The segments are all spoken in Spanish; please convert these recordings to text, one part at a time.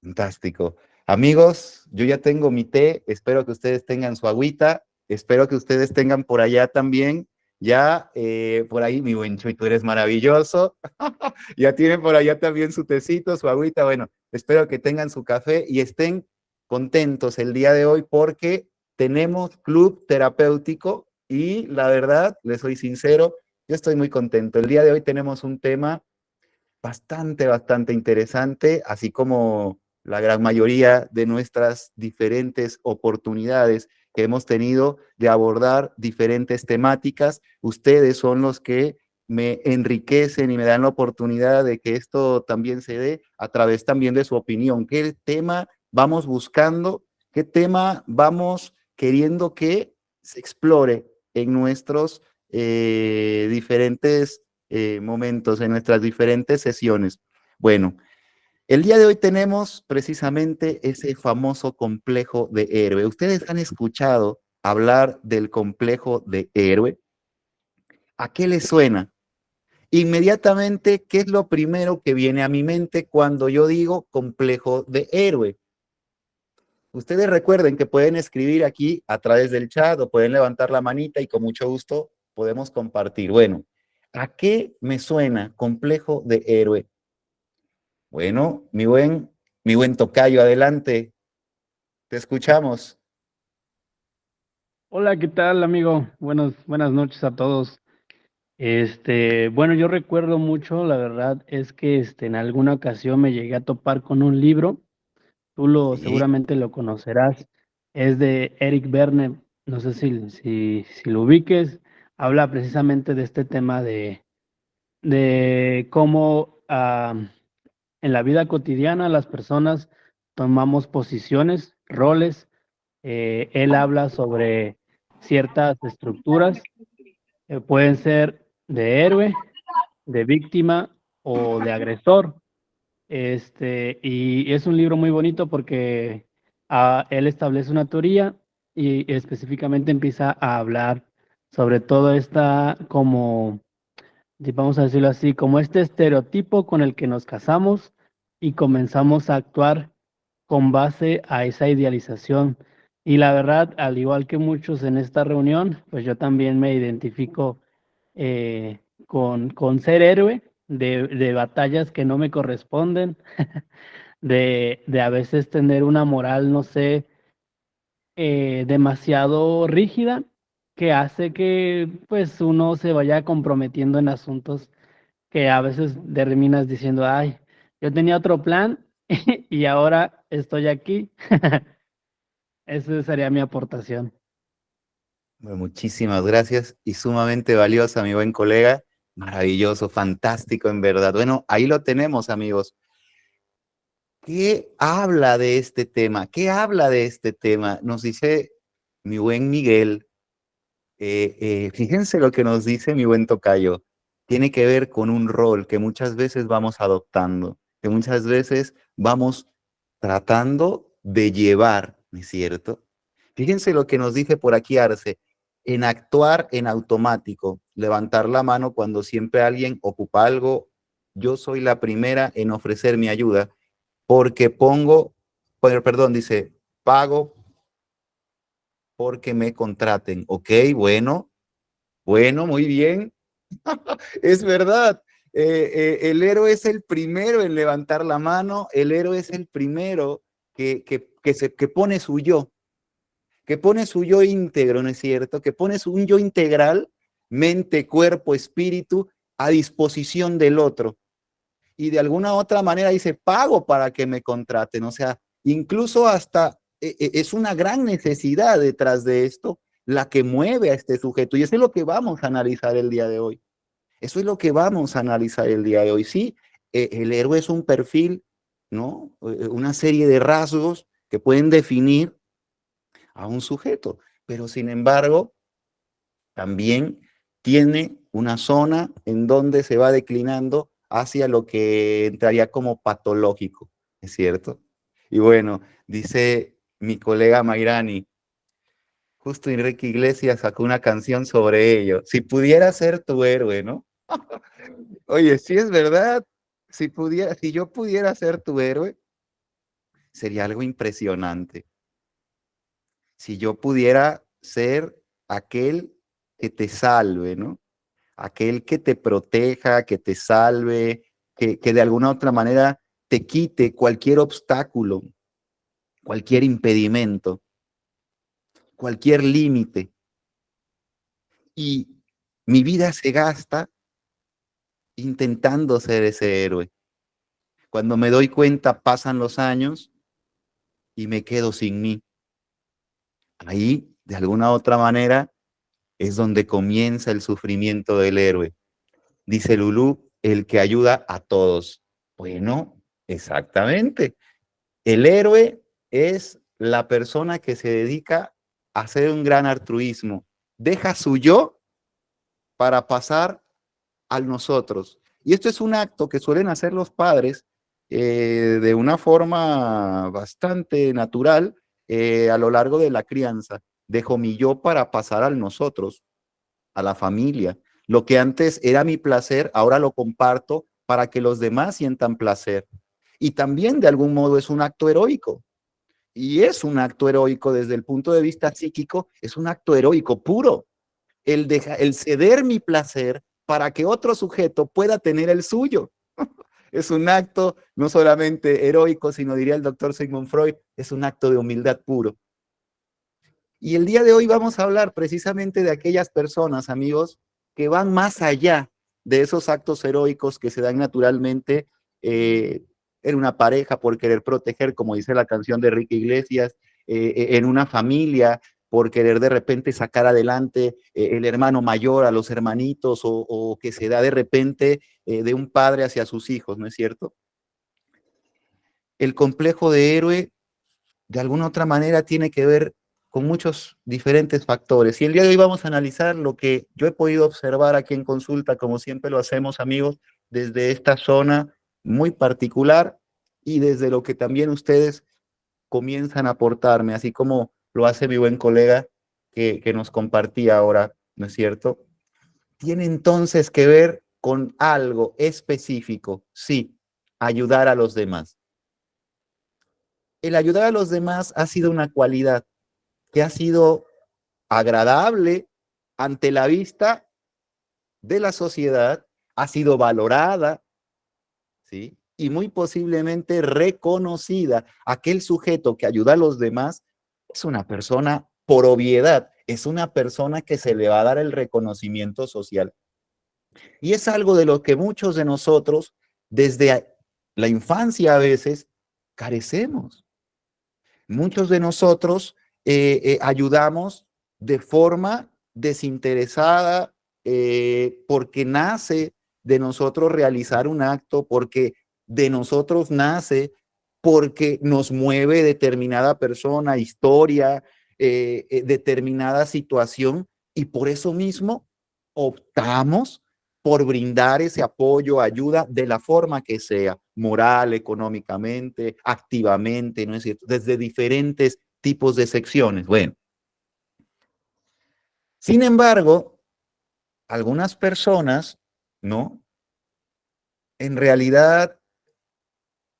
Fantástico. Amigos, yo ya tengo mi té, espero que ustedes tengan su agüita, espero que ustedes tengan por allá también, ya por ahí, mi buen Chuy, tú eres maravilloso, ya tienen por allá también su tecito, su agüita, bueno, espero que tengan su café y estén contentos el día de hoy porque tenemos club terapéutico y la verdad, les soy sincero, yo estoy muy contento. El día de hoy tenemos un tema bastante interesante, así como la gran mayoría de nuestras diferentes oportunidades que hemos tenido de abordar diferentes temáticas. Ustedes son los que me enriquecen y me dan la oportunidad de que esto también se dé a través también de su opinión. ¿Qué tema vamos buscando? ¿Qué tema vamos queriendo que se explore en nuestros diferentes momentos, en nuestras diferentes sesiones? Bueno, el día de hoy tenemos precisamente ese famoso complejo de héroe. ¿Ustedes han escuchado hablar del complejo de héroe? ¿A qué les suena? Inmediatamente, ¿qué es lo primero que viene a mi mente cuando yo digo complejo de héroe? Ustedes recuerden que pueden escribir aquí a través del chat o pueden levantar la manita y con mucho gusto podemos compartir. Bueno, ¿a qué me suena complejo de héroe? Bueno, mi buen tocayo, adelante, te escuchamos. Hola, ¿qué tal, amigo? Buenas noches a todos. Bueno, yo recuerdo mucho, la verdad es que en alguna ocasión me llegué a topar con un libro, Sí, seguramente lo conocerás, es de Eric Berne, no sé si lo ubiques, habla precisamente de este tema de cómo en la vida cotidiana las personas tomamos posiciones, roles. Él habla sobre ciertas estructuras, pueden ser de héroe, de víctima o de agresor. Y es un libro muy bonito porque él establece una teoría y específicamente empieza a hablar sobre todo esta como, vamos a decirlo así, como este estereotipo con el que nos casamos y comenzamos a actuar con base a esa idealización. Y la verdad, al igual que muchos en esta reunión, pues yo también me identifico con ser héroe de batallas que no me corresponden, de a veces tener una moral, no sé, demasiado rígida, que hace que pues uno se vaya comprometiendo en asuntos que a veces terminas diciendo, ay, yo tenía otro plan y ahora estoy aquí. Esa sería mi aportación. bueno, muchísimas gracias y sumamente valiosa, mi buen colega. Maravilloso, fantástico, en verdad. Bueno, ahí lo tenemos, amigos. ¿Qué habla de este tema? ¿Qué habla de este tema? Nos dice mi buen Miguel. Fíjense lo que nos dice mi buen tocayo. Tiene que ver con un rol que muchas veces vamos adoptando, que muchas veces vamos tratando de llevar, ¿no es cierto? Fíjense lo que nos dice por aquí Arce, en actuar en automático, levantar la mano cuando siempre alguien ocupa algo. Yo soy la primera en ofrecer mi ayuda porque perdón, dice, pago porque me contraten. Ok, bueno, muy bien. Es verdad. El héroe es el primero en levantar la mano, el héroe es el primero que pone su yo, que pone su yo íntegro, ¿no es cierto? Que pone un yo integral, mente, cuerpo, espíritu, a disposición del otro. Y de alguna otra manera dice, pago para que me contraten. O sea, incluso hasta es una gran necesidad detrás de esto la que mueve a este sujeto. Y eso es lo que vamos a analizar el día de hoy. Eso es lo que vamos a analizar el día de hoy. Sí, el héroe es un perfil, ¿no? Una serie de rasgos que pueden definir a un sujeto, pero sin embargo, también tiene una zona en donde se va declinando hacia lo que entraría como patológico, ¿es cierto? Y bueno, dice mi colega Mairani, justo Enrique Iglesias sacó una canción sobre ello. Si pudiera ser tu héroe, ¿no? Oye, sí es verdad. Si yo pudiera ser tu héroe, sería algo impresionante. Si yo pudiera ser aquel que te salve, ¿no? Aquel que te proteja, que te salve, que de alguna otra manera te quite cualquier obstáculo, cualquier impedimento, cualquier límite. Y mi vida se gasta intentando ser ese héroe. Cuando me doy cuenta, pasan los años y me quedo sin mí. Ahí, de alguna otra manera, es donde comienza el sufrimiento del héroe. Dice Lulú, el que ayuda a todos. Bueno, exactamente. El héroe es la persona que se dedica a hacer un gran altruismo. Deja su yo para pasar al nosotros. Y esto es un acto que suelen hacer los padres de una forma bastante natural a lo largo de la crianza. Dejo mi yo para pasar al nosotros, a la familia. Lo que antes era mi placer, ahora lo comparto para que los demás sientan placer. Y también de algún modo es un acto heroico. Y es un acto heroico desde el punto de vista psíquico, es un acto heroico puro. El ceder mi placer para que otro sujeto pueda tener el suyo. Es un acto no solamente heroico, sino diría el doctor Sigmund Freud, es un acto de humildad puro. Y el día de hoy vamos a hablar precisamente de aquellas personas, amigos, que van más allá de esos actos heroicos que se dan naturalmente en una pareja por querer proteger, como dice la canción de Enrique Iglesias, en una familia por querer de repente sacar adelante el hermano mayor a los hermanitos o que se da de repente de un padre hacia sus hijos, ¿no es cierto? El complejo de héroe, de alguna otra manera, tiene que ver con muchos diferentes factores. Y el día de hoy vamos a analizar lo que yo he podido observar aquí en consulta, como siempre lo hacemos, amigos, desde esta zona muy particular y desde lo que también ustedes comienzan a aportarme, así como lo hace mi buen colega que nos compartía ahora, ¿no es cierto? Tiene entonces que ver con algo específico, sí, ayudar a los demás. El ayudar a los demás ha sido una cualidad que ha sido agradable ante la vista de la sociedad, ha sido valorada, ¿sí? Y muy posiblemente reconocida. Aquel sujeto que ayuda a los demás es una persona por obviedad, es una persona que se le va a dar el reconocimiento social. Y es algo de lo que muchos de nosotros, desde la infancia a veces, carecemos. Muchos de nosotros ayudamos de forma desinteresada porque nace de nosotros realizar un acto, porque de nosotros nace, porque nos mueve determinada persona, historia, determinada situación, y por eso mismo optamos por brindar ese apoyo, ayuda, de la forma que sea, moral, económicamente, activamente, ¿no es cierto? Desde diferentes tipos de secciones. Bueno, sin embargo, algunas personas, ¿no? En realidad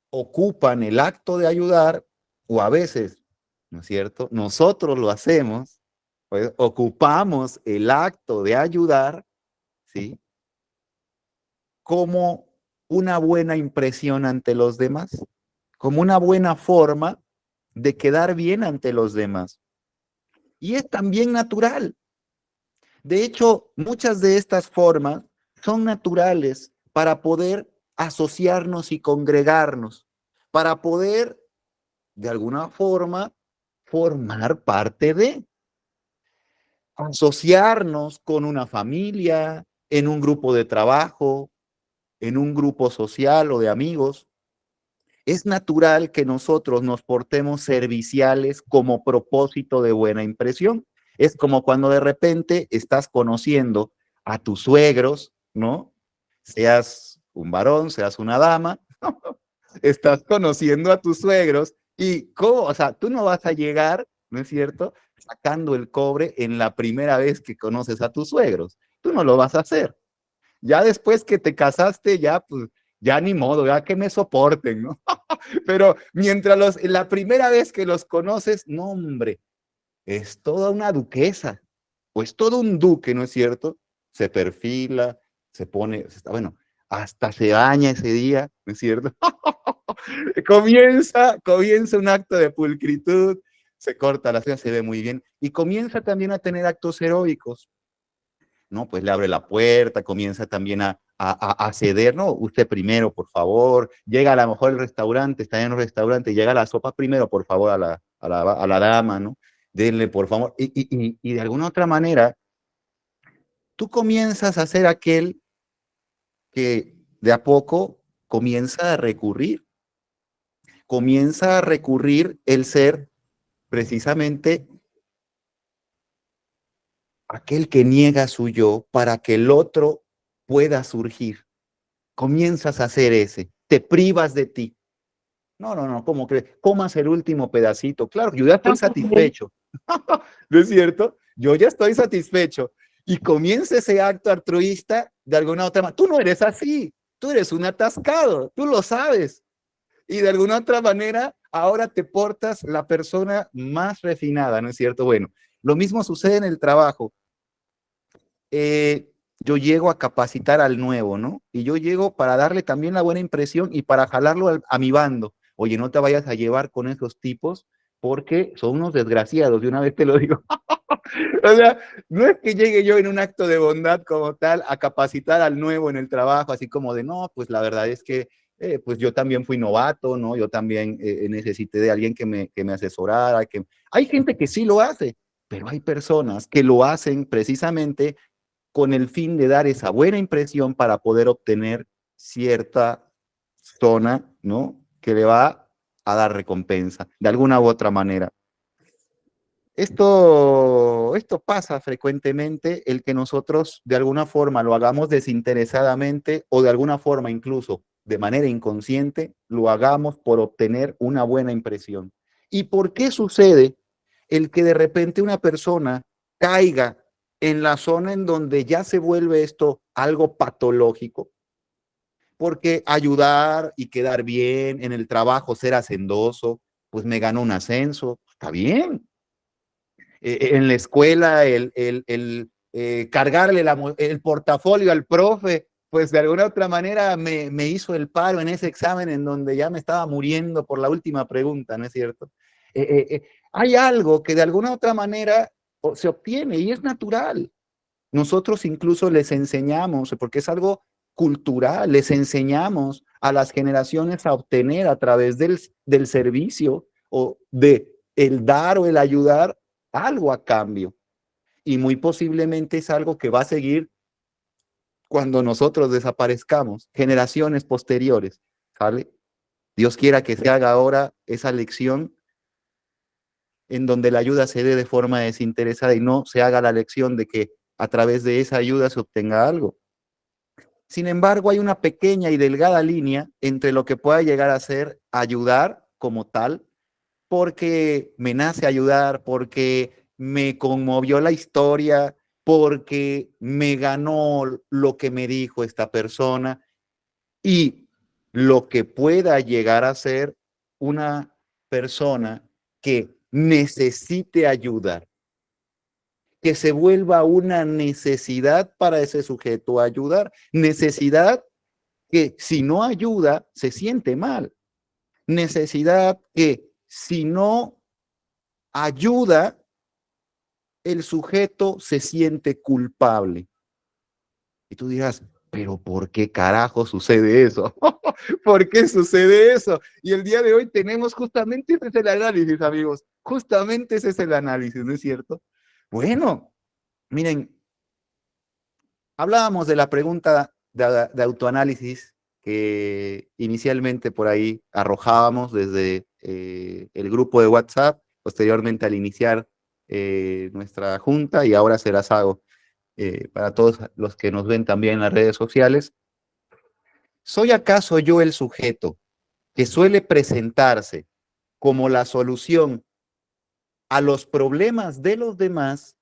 ocupan el acto de ayudar, o a veces, ¿no es cierto? Nosotros lo hacemos, pues ocupamos el acto de ayudar, ¿sí? Como una buena impresión ante los demás, como una buena forma de quedar bien ante los demás. Y es también natural. De hecho, muchas de estas formas son naturales para poder asociarnos y congregarnos, para poder, de alguna forma, formar parte de, asociarnos con una familia, en un grupo de trabajo, en un grupo social o de amigos. Es natural que nosotros nos portemos serviciales como propósito de buena impresión. Es como cuando de repente estás conociendo a tus suegros, ¿no? Seas un varón, seas una dama, estás conociendo a tus suegros y ¿cómo? O sea, tú no vas a llegar, ¿no es cierto? Sacando el cobre en la primera vez que conoces a tus suegros. Tú no lo vas a hacer. Ya después que te casaste, ya pues, ya ni modo, ya que me soporten, ¿no? Pero mientras la primera vez que los conoces, no, hombre, es toda una duquesa, o es todo un duque, ¿no es cierto? Se perfila, se pone, bueno, hasta se baña ese día, ¿no es cierto? Comienza un acto de pulcritud, se corta la ceja, se ve muy bien, y comienza también a tener actos heroicos, ¿no? Pues le abre la puerta, comienza también a ceder, ¿no? Usted primero, por favor, llega a lo mejor el restaurante, está en un restaurante, llega la sopa primero, por favor, a la dama, ¿no? Denle, por favor, y de alguna otra manera, tú comienzas a ser aquel que de a poco comienza a recurrir el ser precisamente aquel que niega su yo para que el otro pueda surgir. Comienzas a hacer ese, te privas de ti. No, no, no, ¿cómo crees? Comas el último pedacito. Claro, yo ya estoy satisfecho. ¿No es cierto? Yo ya estoy satisfecho. Y comienza ese acto altruista de alguna otra manera. Tú no eres así, tú eres un atascado, tú lo sabes. Y de alguna otra manera, ahora te portas la persona más refinada, ¿no es cierto? Bueno, lo mismo sucede en el trabajo. Yo llego a capacitar al nuevo, ¿no? Y yo llego para darle también la buena impresión y para jalarlo a mi bando. Oye, no te vayas a llevar con esos tipos porque son unos desgraciados, de una vez te lo digo. O sea, no es que llegue yo en un acto de bondad como tal a capacitar al nuevo en el trabajo, así como de, no, pues la verdad es que pues yo también fui novato, ¿no? Yo también necesité de alguien que me asesorara. Hay gente que sí lo hace, pero hay personas que lo hacen precisamente con el fin de dar esa buena impresión para poder obtener cierta zona, ¿no? Que le va a dar recompensa, de alguna u otra manera. Esto pasa frecuentemente, el que nosotros de alguna forma lo hagamos desinteresadamente o de alguna forma incluso de manera inconsciente, lo hagamos por obtener una buena impresión. ¿Y por qué sucede el que de repente una persona caiga en la zona en donde ya se vuelve esto algo patológico? Porque ayudar y quedar bien en el trabajo, ser hacendoso, pues me gano un ascenso, está bien. En la escuela, cargarle el portafolio al profe, pues de alguna otra manera me hizo el paro en ese examen en donde ya me estaba muriendo por la última pregunta, ¿no es cierto? Hay algo que de alguna otra manera se obtiene y es natural. Nosotros incluso les enseñamos, porque es algo cultural, les enseñamos a las generaciones a obtener a través del servicio o de el dar o el ayudar algo a cambio. Y muy posiblemente es algo que va a seguir cuando nosotros desaparezcamos, generaciones posteriores, ¿sale? Dios quiera que se haga ahora esa lección en donde la ayuda se dé de forma desinteresada y no se haga la lección de que a través de esa ayuda se obtenga algo. Sin embargo, hay una pequeña y delgada línea entre lo que pueda llegar a ser ayudar como tal, porque me nace ayudar, porque me conmovió la historia, porque me ganó lo que me dijo esta persona y lo que pueda llegar a ser una persona que necesite ayudar, que se vuelva una necesidad para ese sujeto ayudar, necesidad que si no ayuda se siente mal, necesidad que si no ayuda el sujeto se siente culpable. Y tú dirás, pero ¿por qué carajo sucede eso? ¿Por qué sucede eso? Y el día de hoy tenemos justamente ese es el análisis, amigos. Justamente ese es el análisis, ¿no es cierto? Bueno, miren, hablábamos de la pregunta de autoanálisis que inicialmente por ahí arrojábamos desde el grupo de WhatsApp, posteriormente al iniciar nuestra junta y ahora se las hago para todos los que nos ven también en las redes sociales. ¿Soy acaso yo el sujeto que suele presentarse como la solución a los problemas de los demás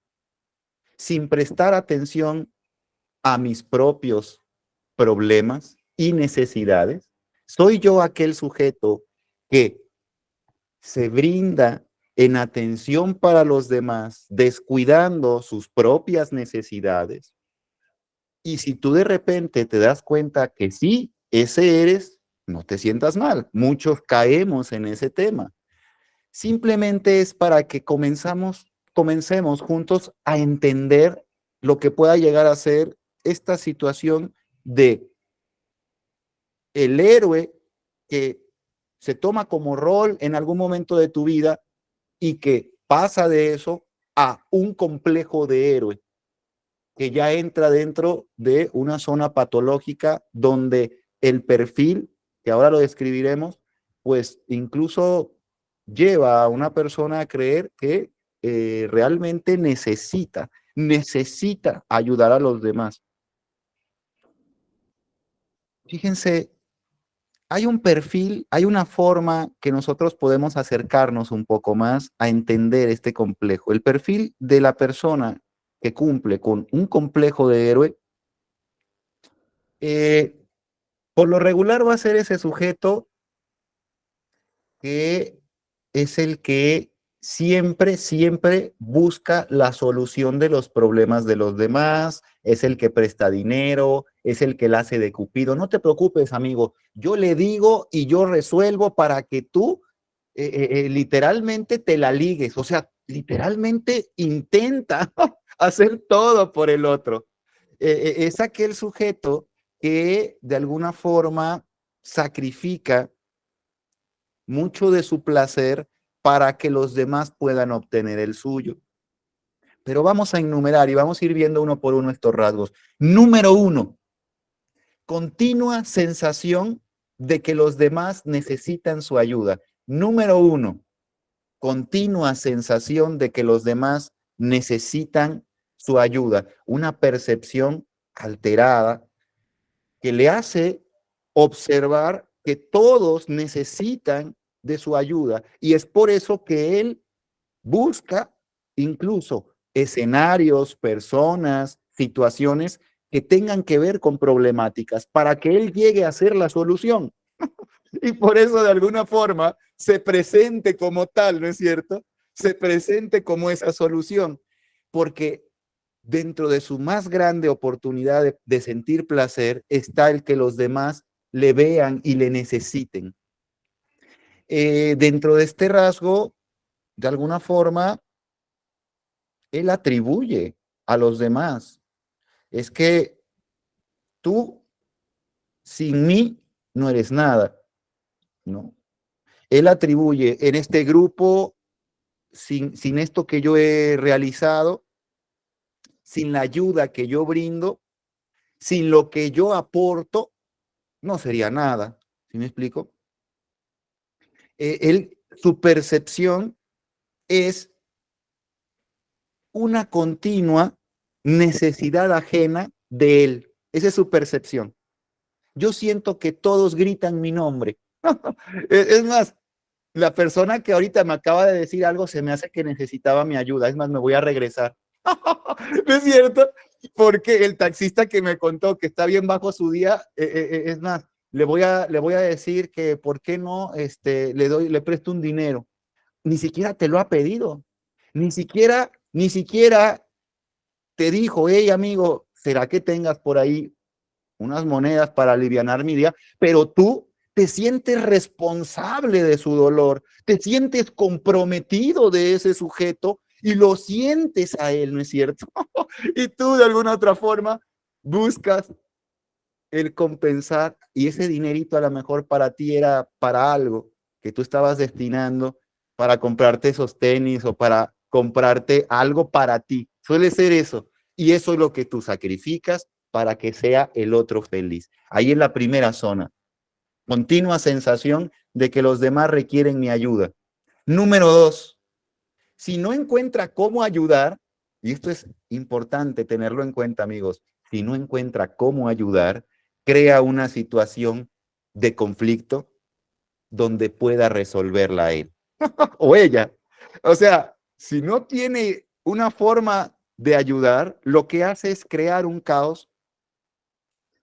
sin prestar atención a mis propios problemas y necesidades? ¿Soy yo aquel sujeto que se brinda en atención para los demás, descuidando sus propias necesidades. Y si tú de repente te das cuenta que sí, ese eres, no te sientas mal. Muchos caemos en ese tema. Simplemente es para que comencemos juntos a entender lo que pueda llegar a ser esta situación de el héroe que se toma como rol en algún momento de tu vida y que pasa de eso a un complejo de héroe que ya entra dentro de una zona patológica donde el perfil, que ahora lo describiremos, pues incluso lleva a una persona a creer que realmente necesita ayudar a los demás. Fíjense, hay un perfil, hay una forma que nosotros podemos acercarnos un poco más a entender este complejo. El perfil de la persona que cumple con un complejo de héroe, por lo regular va a ser ese sujeto que es el que siempre busca la solución de los problemas de los demás, es el que presta dinero, es el que la hace de cupido. No te preocupes, amigo, yo le digo y yo resuelvo para que tú literalmente te la ligues, o sea, literalmente intenta hacer todo por el otro. Es aquel sujeto que de alguna forma sacrifica mucho de su placer para que los demás puedan obtener el suyo. Pero vamos a enumerar y vamos a ir viendo uno por uno estos rasgos. Número 1, continua sensación de que los demás necesitan su ayuda. Número 1, continua sensación de que los demás necesitan su ayuda. Una percepción alterada que le hace observar que todos necesitan de su ayuda y es por eso que él busca incluso escenarios, personas, situaciones que tengan que ver con problemáticas para que él llegue a ser la solución. Y por eso de alguna forma se presente como tal, ¿no es cierto? Se presente como esa solución, porque dentro de su más grande oportunidad de sentir placer está el que los demás le vean y le necesiten. Dentro de este rasgo, de alguna forma, él atribuye a los demás. Es que tú, sin mí, no eres nada, ¿no? Él atribuye en este grupo, sin esto que yo he realizado, sin la ayuda que yo brindo, sin lo que yo aporto, no sería nada. ¿Sí me explico? Su percepción es una continua necesidad ajena de él. Esa es su percepción. Yo siento que todos gritan mi nombre. Es más, la persona que ahorita me acaba de decir algo se me hace que necesitaba mi ayuda. Es más, me voy a regresar. ¿No es cierto? Porque el taxista que me contó que está bien bajo su día, es más, le voy a decir que por qué no le presto un dinero. Ni siquiera te lo ha pedido. Ni siquiera te dijo, hey amigo, ¿será que tengas por ahí unas monedas para alivianar mi día? Pero tú te sientes responsable de su dolor, te sientes comprometido de ese sujeto y lo sientes a él, ¿no es cierto? Y tú de alguna otra forma buscas el compensar y ese dinerito a lo mejor para ti era para algo que tú estabas destinando para comprarte esos tenis o para comprarte algo para ti. Suele ser eso. Y eso es lo que tú sacrificas para que sea el otro feliz. Ahí es la primera zona. Continua sensación de que los demás requieren mi ayuda. Número 2, si no encuentra cómo ayudar, y esto es importante tenerlo en cuenta, amigos, si no encuentra cómo ayudar, crea una situación de conflicto donde pueda resolverla él o ella. O sea, si no tiene una forma de ayudar, lo que hace es crear un caos,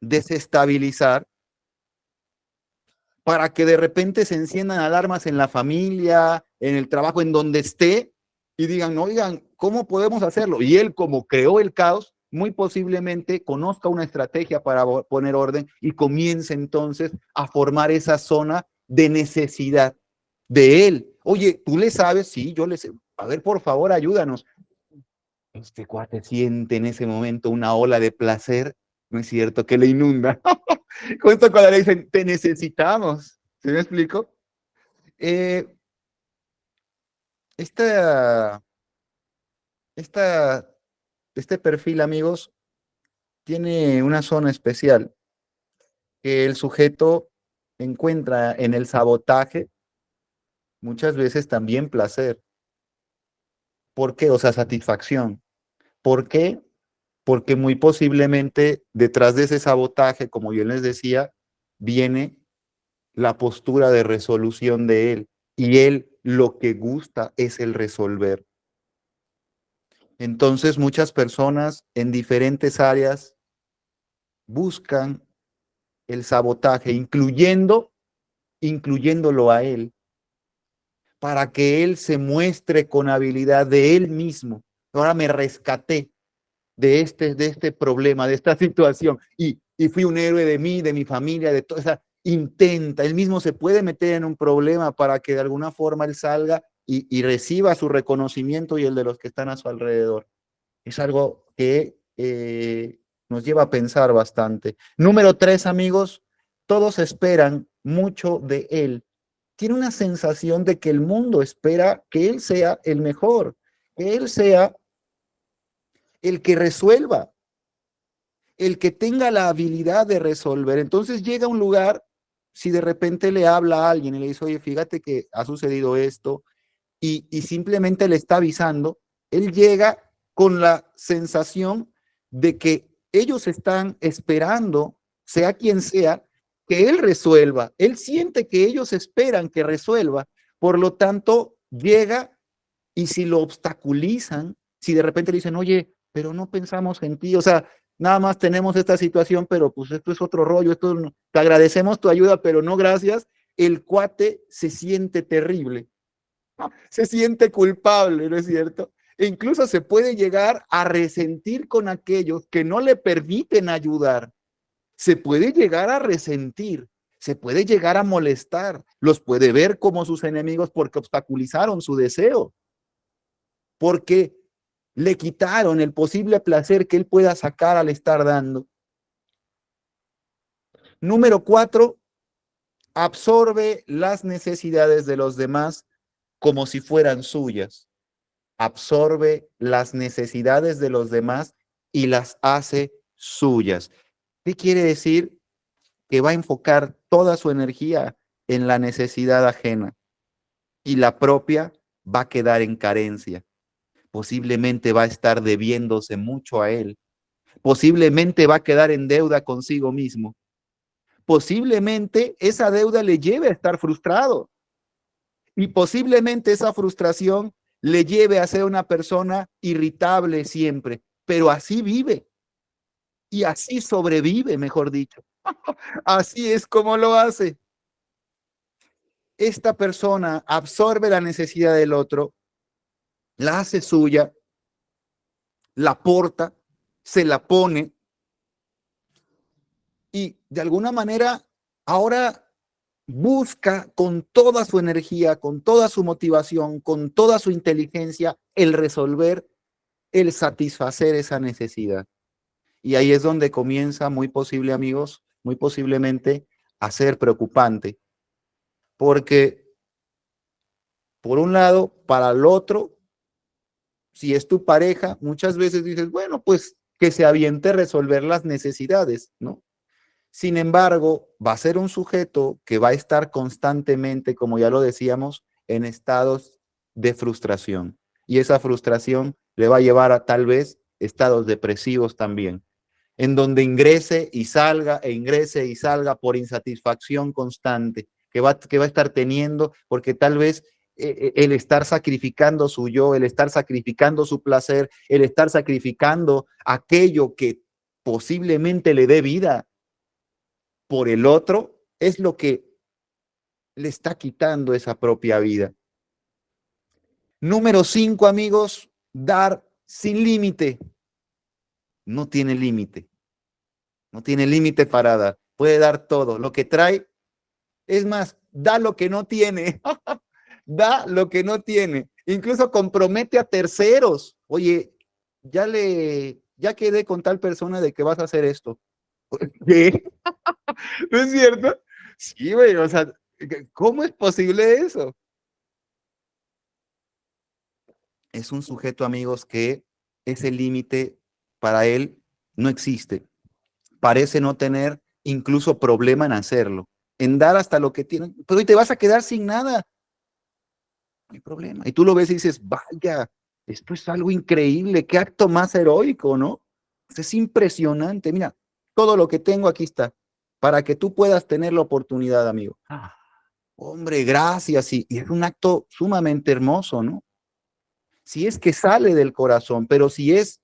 desestabilizar, para que de repente se enciendan alarmas en la familia, en el trabajo, en donde esté, y digan, oigan, ¿cómo podemos hacerlo? Y él, como creó el caos, muy posiblemente conozca una estrategia para poner orden y comience entonces a formar esa zona de necesidad de él. Oye, ¿tú le sabes? Sí, yo le sé. A ver, por favor, ayúdanos. Este cuate siente en ese momento una ola de placer, ¿no es cierto?, que le inunda. Justo cuando le dicen, te necesitamos. ¿Sí me explico? Eh, esta, esta, este perfil, amigos, tiene una zona especial que el sujeto encuentra en el sabotaje muchas veces también placer. ¿Por qué? O sea, satisfacción. ¿Por qué? Porque muy posiblemente detrás de ese sabotaje, como yo les decía, viene la postura de resolución de él. Y él lo que gusta es el resolver. Entonces, muchas personas en diferentes áreas buscan el sabotaje, incluyéndolo a él, para que él se muestre con habilidad de él mismo. Ahora me rescaté de este problema, de esta situación, y fui un héroe de mí, de mi familia, de toda esa. Intenta, él mismo se puede meter en un problema para que de alguna forma él salga y reciba su reconocimiento y el de los que están a su alrededor. Es algo que nos lleva a pensar bastante. Número 3, amigos, todos esperan mucho de él. Tiene una sensación de que el mundo espera que él sea el mejor, que él sea el que resuelva, el que tenga la habilidad de resolver. Entonces llega a un lugar, si de repente le habla a alguien y le dice, oye, fíjate que ha sucedido esto, y simplemente le está avisando, él llega con la sensación de que ellos están esperando, sea quien sea, que él resuelva. Él siente que ellos esperan que resuelva. Por lo tanto, llega y si lo obstaculizan, si de repente le dicen, oye, pero no pensamos en ti, o sea, nada más tenemos esta situación, pero pues esto es otro rollo, esto te agradecemos tu ayuda, pero no gracias, el cuate se siente terrible, se siente culpable, ¿no es cierto? E incluso se puede llegar a resentir con aquellos que no le permiten ayudar. Se puede llegar a resentir, se puede llegar a molestar, los puede ver como sus enemigos porque obstaculizaron su deseo, porque le quitaron el posible placer que él pueda sacar al estar dando. Número 4, absorbe las necesidades de los demás como si fueran suyas. Absorbe las necesidades de los demás y las hace suyas. ¿Qué quiere decir? Que va a enfocar toda su energía en la necesidad ajena y la propia va a quedar en carencia. Posiblemente va a estar debiéndose mucho a él. Posiblemente va a quedar en deuda consigo mismo. Posiblemente esa deuda le lleve a estar frustrado y posiblemente esa frustración le lleve a ser una persona irritable siempre, pero así vive y así sobrevive, mejor dicho. Así es como lo hace. Esta persona absorbe la necesidad del otro, la hace suya, la porta, se la pone y de alguna manera ahora busca con toda su energía, con toda su motivación, con toda su inteligencia el resolver, el satisfacer esa necesidad. Y ahí es donde comienza muy posible, amigos, muy posiblemente a ser preocupante, porque por un lado, para el otro, si es tu pareja, muchas veces dices, bueno, pues que se aviente a resolver las necesidades, ¿no? Sin embargo, va a ser un sujeto que va a estar constantemente, como ya lo decíamos, en estados de frustración. Y esa frustración le va a llevar a tal vez estados depresivos también, en donde ingrese y salga e ingrese y salga por insatisfacción constante que va a estar teniendo, porque tal vez el estar sacrificando su yo, el estar sacrificando su placer, el estar sacrificando aquello que posiblemente le dé vida por el otro, es lo que le está quitando esa propia vida. Número 5, amigos, dar sin límite. No tiene límite. No tiene límite para dar. Puede dar todo. Lo que trae, es más, da lo que no tiene. Da lo que no tiene. Incluso compromete a terceros. Oye, ya quedé con tal persona de que vas a hacer esto. ¿Qué? ¿No es cierto? Sí, güey, o sea, ¿cómo es posible eso? Es un sujeto, amigos, que ese límite para él no existe. Parece no tener incluso problema en hacerlo, en dar hasta lo que tiene, pero hoy te vas a quedar sin nada, no hay problema. Y tú lo ves y dices, vaya, esto es algo increíble, qué acto más heroico, ¿no? Es impresionante, mira, todo lo que tengo aquí está, para que tú puedas tener la oportunidad, amigo. Hombre, gracias, y es un acto sumamente hermoso, ¿no? Si es que sale del corazón, pero si es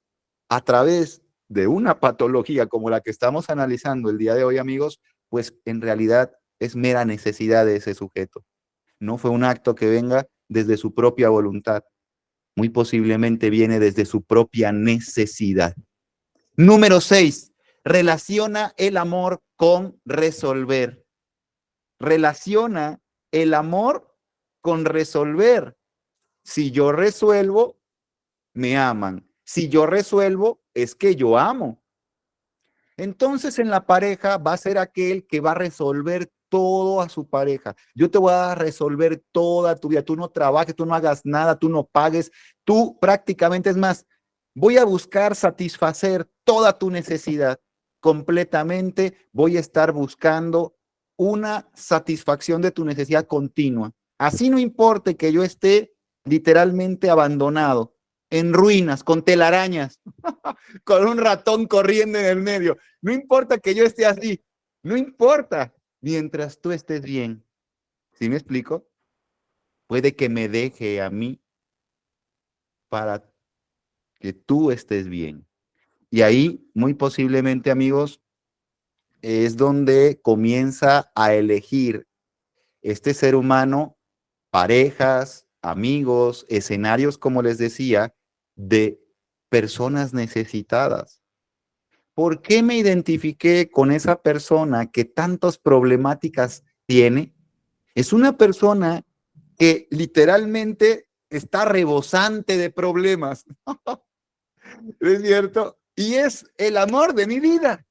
a través de una patología como la que estamos analizando el día de hoy, amigos, pues en realidad es mera necesidad de ese sujeto. No fue un acto que venga desde su propia voluntad. Muy posiblemente viene desde su propia necesidad. Número 6, relaciona el amor con resolver. Relaciona el amor con resolver. Si yo resuelvo, me aman. Si yo resuelvo, es que yo amo. Entonces en la pareja va a ser aquel que va a resolver todo a su pareja. Yo te voy a resolver toda tu vida. Tú no trabajes, tú no hagas nada, tú no pagues. Tú prácticamente, es más, voy a buscar satisfacer toda tu necesidad completamente. Voy a estar buscando una satisfacción de tu necesidad continua. Así no importe que yo esté literalmente abandonado, en ruinas, con telarañas, con un ratón corriendo en el medio. No importa que yo esté así, no importa, mientras tú estés bien. ¿Sí me explico? Puede que me deje a mí para que tú estés bien. Y ahí, muy posiblemente, amigos, es donde comienza a elegir este ser humano parejas, amigos, escenarios, como les decía, de personas necesitadas. ¿Por qué me identifiqué con esa persona que tantas problemáticas tiene? Es una persona que literalmente está rebosante de problemas, ¿es cierto? Y es el amor de mi vida.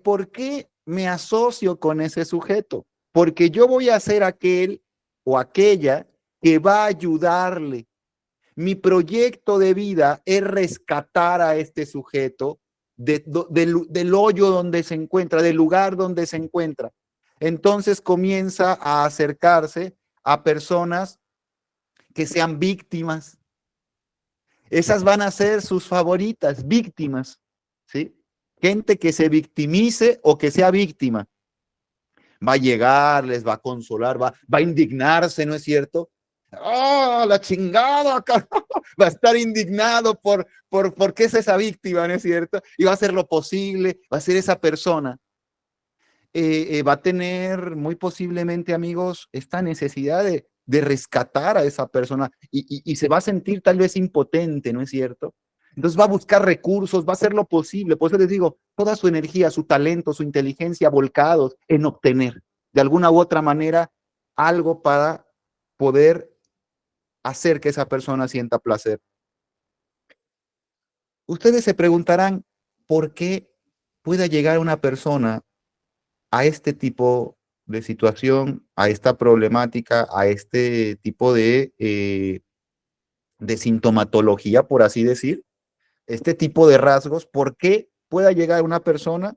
¿Por qué me asocio con ese sujeto? Porque yo voy a ser aquel o aquella que va a ayudarle. Mi proyecto de vida es rescatar a este sujeto del hoyo donde se encuentra, del lugar donde se encuentra. Entonces comienza a acercarse a personas que sean víctimas. Esas van a ser sus favoritas, víctimas, ¿sí? Gente que se victimice o que sea víctima. Va a llegar, les va a consolar, va a indignarse, ¿no es cierto? ¡Oh, la chingada! Va a estar indignado por qué es esa víctima, ¿no es cierto? Y va a hacer lo posible, va a ser esa persona. Va a tener muy posiblemente, amigos, esta necesidad de rescatar a esa persona y se va a sentir tal vez impotente, ¿no es cierto? Entonces va a buscar recursos, va a hacer lo posible. Por eso les digo, toda su energía, su talento, su inteligencia volcados en obtener de alguna u otra manera algo para poder hacer que esa persona sienta placer. Ustedes se preguntarán por qué pueda llegar una persona a este tipo de situación, a esta problemática, a este tipo de sintomatología, por así decir, este tipo de rasgos, ¿por qué pueda llegar una persona?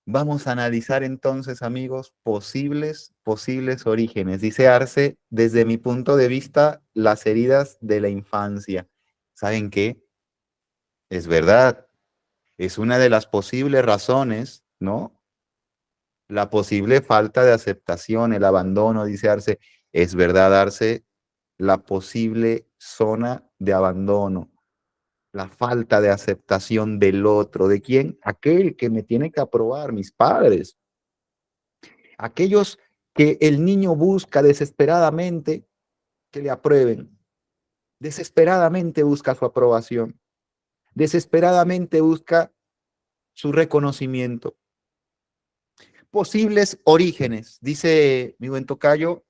Vamos a analizar entonces, amigos, posibles orígenes. Dice Arce, desde mi punto de vista, las heridas de la infancia. ¿Saben qué? Es verdad, es una de las posibles razones, ¿no? La posible falta de aceptación, el abandono, dice Arce, es verdad, Arce, la posible zona de abandono, la falta de aceptación del otro. ¿De quién? Aquel que me tiene que aprobar, mis padres. Aquellos que el niño busca desesperadamente que le aprueben. Desesperadamente busca su aprobación. Desesperadamente busca su reconocimiento. Posibles orígenes, dice mi buen tocayo,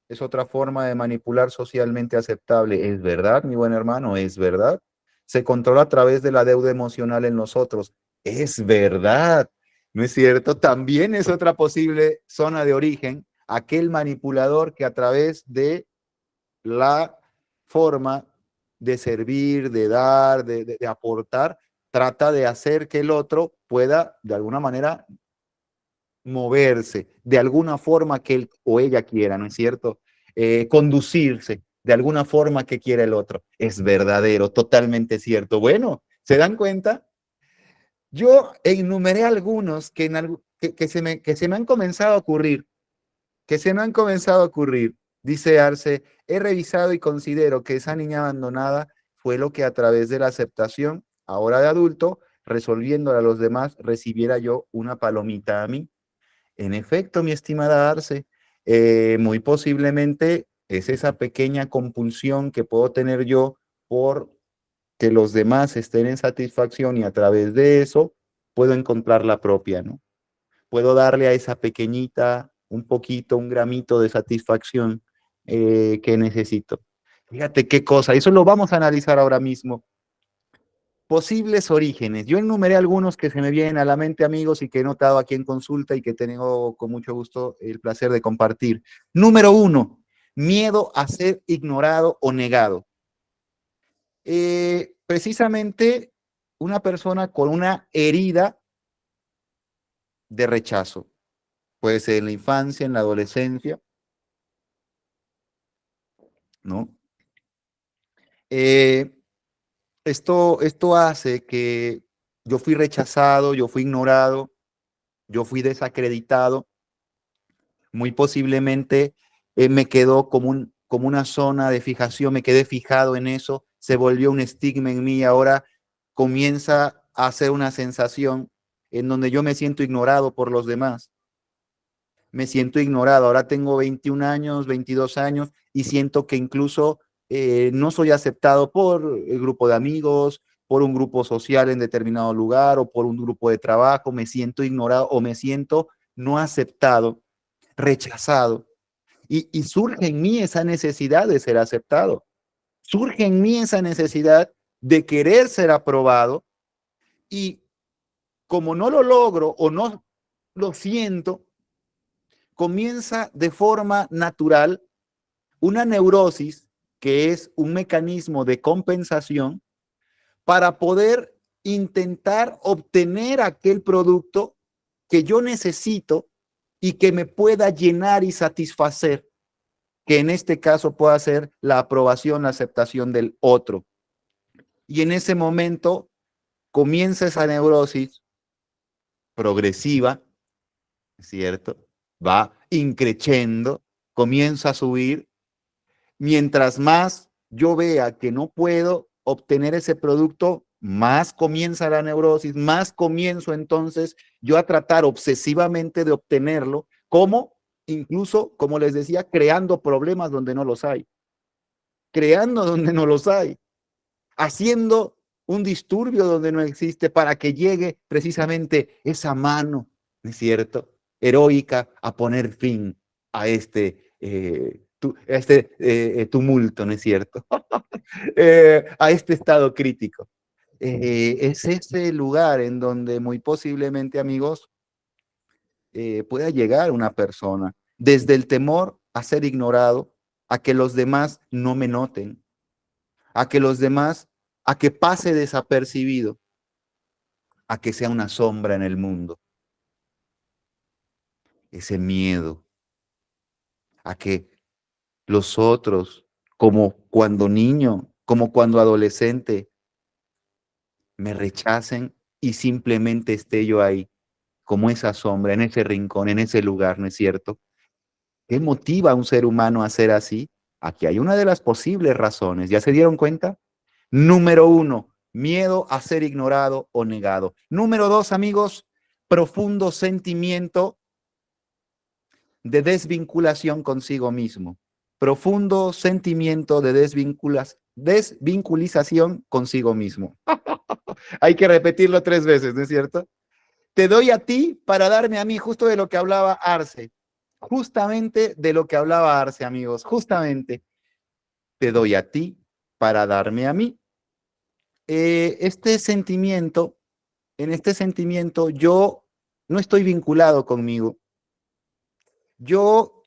es otra forma de manipular socialmente aceptable. ¿Es verdad, mi buen hermano? ¿Es verdad? Se controla a través de la deuda emocional en nosotros. Es verdad, ¿no es cierto? También es otra posible zona de origen, aquel manipulador que a través de la forma de servir, de dar, de aportar, trata de hacer que el otro pueda de alguna manera moverse de alguna forma que él o ella quiera, ¿no es cierto? Conducirse de alguna forma que quiera el otro. Es verdadero, totalmente cierto. Bueno, ¿se dan cuenta? Yo enumeré algunos que se me han comenzado a ocurrir, que se me han comenzado a ocurrir. Dice Arce, he revisado y considero que esa niña abandonada fue lo que a través de la aceptación, ahora de adulto, resolviéndole a los demás, recibiera yo una palomita a mí. En efecto, mi estimada Arce, muy posiblemente es esa pequeña compulsión que puedo tener yo por que los demás estén en satisfacción y a través de eso puedo encontrar la propia, ¿no? Puedo darle a esa pequeñita un poquito, un gramito de satisfacción que necesito. Fíjate qué cosa, eso lo vamos a analizar ahora mismo. Posibles orígenes. Yo enumeré algunos que se me vienen a la mente, amigos, y que he notado aquí en consulta y que tengo con mucho gusto el placer de compartir. Número 1, miedo a ser ignorado o negado. Precisamente una persona con una herida de rechazo. Puede ser en la infancia, en la adolescencia, ¿no? Eh, esto hace que yo fui rechazado, yo fui ignorado, yo fui desacreditado. Muy posiblemente me quedó como una zona de fijación, me quedé fijado en eso, se volvió un estigma en mí, ahora comienza a ser una sensación en donde yo me siento ignorado por los demás, me siento ignorado, ahora tengo 21 años, 22 años y siento que incluso no soy aceptado por el grupo de amigos, por un grupo social en determinado lugar o por un grupo de trabajo, me siento ignorado o me siento no aceptado, rechazado. Y surge en mí esa necesidad de ser aceptado. Surge en mí esa necesidad de querer ser aprobado y como no lo logro o no lo siento, comienza de forma natural una neurosis que es un mecanismo de compensación para poder intentar obtener aquel producto que yo necesito y que me pueda llenar y satisfacer, que en este caso pueda ser la aprobación, la aceptación del otro. Y en ese momento comienza esa neurosis progresiva, ¿cierto? Va increciendo, comienza a subir. Mientras más yo vea que no puedo obtener ese producto, más comienza la neurosis, más comienzo entonces yo a tratar obsesivamente de obtenerlo, como incluso, como les decía, creando problemas donde no los hay, creando donde no los hay, haciendo un disturbio donde no existe para que llegue precisamente esa mano, ¿no es cierto?, heroica a poner fin a este tumulto, ¿no es cierto?, a este estado crítico. Es ese lugar en donde muy posiblemente, amigos, pueda llegar una persona desde el temor a ser ignorado, a que los demás no me noten, a que los demás, a que pase desapercibido, a que sea una sombra en el mundo. Ese miedo a que los otros, como cuando niño, como cuando adolescente, me rechacen y simplemente esté yo ahí, como esa sombra, en ese rincón, en ese lugar, ¿no es cierto? ¿Qué motiva a un ser humano a ser así? Aquí hay una de las posibles razones. ¿Ya se dieron cuenta? Número 1, miedo a ser ignorado o negado. Número 2, amigos, profundo sentimiento de desvinculación consigo mismo. Profundo sentimiento de desvinculización consigo mismo. Hay que repetirlo 3 veces, ¿no es cierto? Te doy a ti para darme a mí, justo de lo que hablaba Arce. Justamente de lo que hablaba Arce, amigos. Justamente te doy a ti para darme a mí. Este sentimiento, en este sentimiento yo no estoy vinculado conmigo. Yo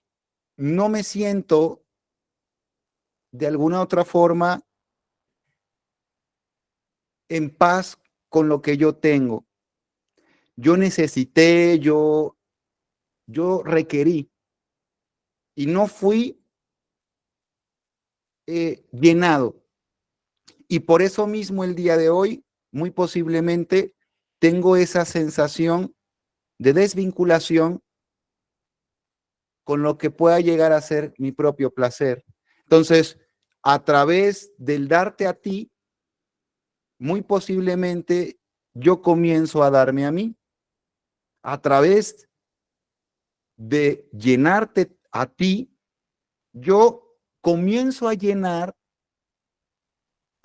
no me siento de alguna otra forma en paz con lo que yo tengo. Yo necesité, yo requerí y no fui llenado. Y por eso mismo el día de hoy, muy posiblemente, tengo esa sensación de desvinculación con lo que pueda llegar a ser mi propio placer. Entonces, a través del darte a ti, muy posiblemente yo comienzo a darme a mí. A través de llenarte a ti, yo comienzo a llenar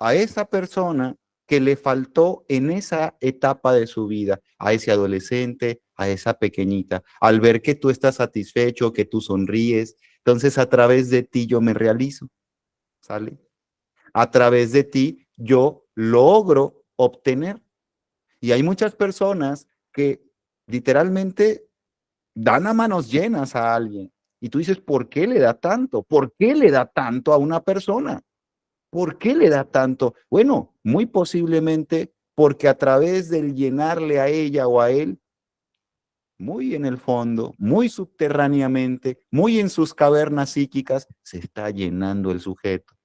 a esa persona que le faltó en esa etapa de su vida, a ese adolescente, a esa pequeñita, al ver que tú estás satisfecho, que tú sonríes, entonces a través de ti yo me realizo, ¿sale? A través de ti yo logro obtener. Y hay muchas personas que literalmente dan a manos llenas a alguien. Y tú dices, ¿por qué le da tanto? ¿Por qué le da tanto a una persona? ¿Por qué le da tanto? Bueno, muy posiblemente porque a través del llenarle a ella o a él, muy en el fondo, muy subterráneamente, muy en sus cavernas psíquicas, se está llenando el sujeto.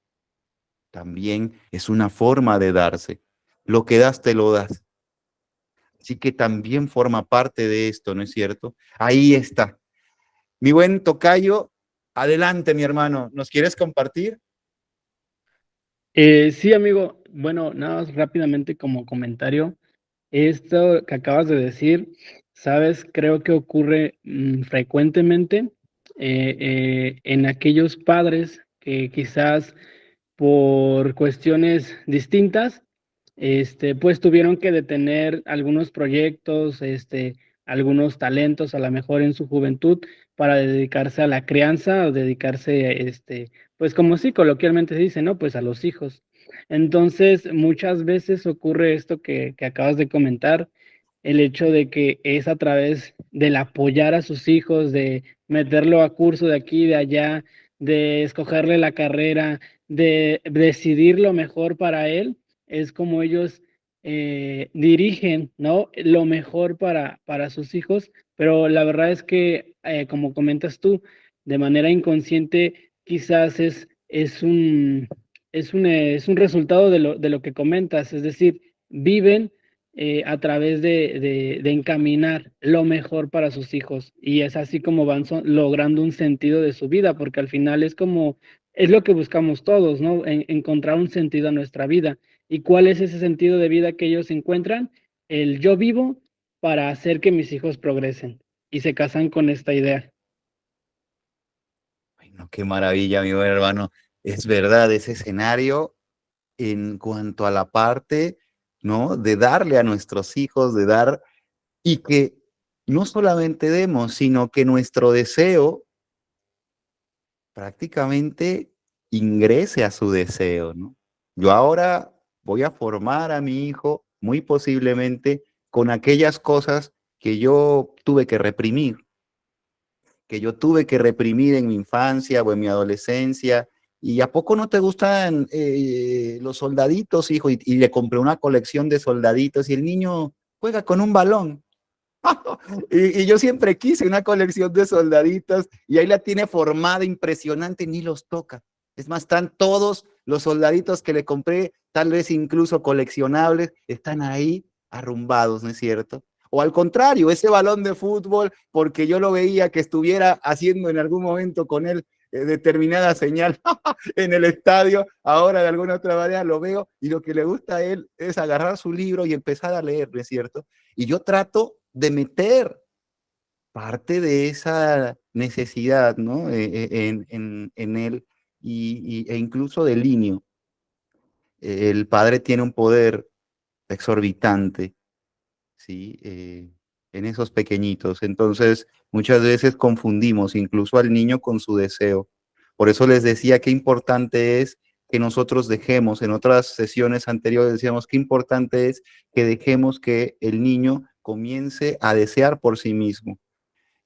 También es una forma de darse. Lo que das, te lo das. Así que también forma parte de esto, ¿no es cierto? Ahí está. Mi buen tocayo, adelante, mi hermano. ¿Nos quieres compartir? Sí, amigo. Bueno, nada más rápidamente como comentario. Esto que acabas de decir, ¿sabes? Creo que ocurre frecuentemente en aquellos padres que quizás por cuestiones distintas, pues tuvieron que detener algunos proyectos, algunos talentos a lo mejor en su juventud para dedicarse a la crianza o dedicarse, pues como sí coloquialmente se dice, ¿no? Pues a los hijos. Entonces, muchas veces ocurre esto que acabas de comentar, el hecho de que es a través del apoyar a sus hijos, de meterlo a curso de aquí y de allá, de escogerle la carrera, de decidir lo mejor para él, es como ellos dirigen, ¿no? Lo mejor para sus hijos, pero la verdad es que, como comentas tú, de manera inconsciente, quizás es un resultado de lo que comentas, es decir, viven a través de encaminar lo mejor para sus hijos. Y es así como van logrando un sentido de su vida, porque al final es como, es lo que buscamos todos, ¿no? Encontrar un sentido a nuestra vida. ¿Y cuál es ese sentido de vida que ellos encuentran? El yo vivo para hacer que mis hijos progresen. Y se casan con esta idea. Ay, no, qué maravilla, mi buen hermano. Es verdad, ese escenario en cuanto a la parte, ¿no? De darle a nuestros hijos, de dar, y que no solamente demos, sino que nuestro deseo prácticamente ingrese a su deseo, ¿no? Yo ahora voy a formar a mi hijo muy posiblemente con aquellas cosas que yo tuve que reprimir en mi infancia o en mi adolescencia. ¿Y a poco no te gustan los soldaditos, hijo? Y le compré una colección de soldaditos y el niño juega con un balón. Y yo siempre quise una colección de soldaditos y ahí la tiene formada, impresionante, ni los toca. Es más, están todos los soldaditos que le compré, tal vez incluso coleccionables, están ahí arrumbados, ¿no es cierto? O al contrario, ese balón de fútbol, porque yo lo veía que estuviera haciendo en algún momento con él determinada señal en el estadio, ahora de alguna otra manera lo veo y lo que le gusta a él es agarrar su libro y empezar a leer, ¿no es cierto? Y yo trato de meter parte de esa necesidad, ¿no? En él e incluso del niño. El padre tiene un poder exorbitante, ¿sí? En esos pequeñitos. Entonces, muchas veces confundimos incluso al niño con su deseo. Por eso les decía qué importante es que nosotros dejemos, en otras sesiones anteriores decíamos qué importante es que dejemos que el niño comience a desear por sí mismo.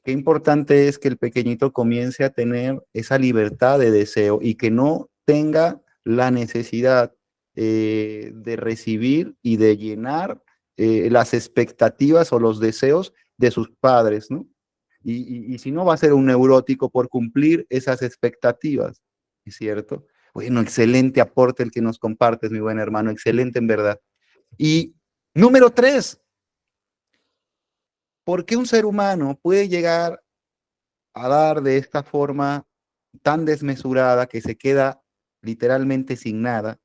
Qué importante es que el pequeñito comience a tener esa libertad de deseo y que no tenga la necesidad de recibir y de llenar las expectativas o los deseos de sus padres, ¿no? Y si no, va a ser un neurótico por cumplir esas expectativas, ¿es cierto? Bueno, excelente aporte el que nos compartes, mi buen hermano, excelente en verdad. Y número 3, ¿por qué un ser humano puede llegar a dar de esta forma tan desmesurada que se queda literalmente sin nada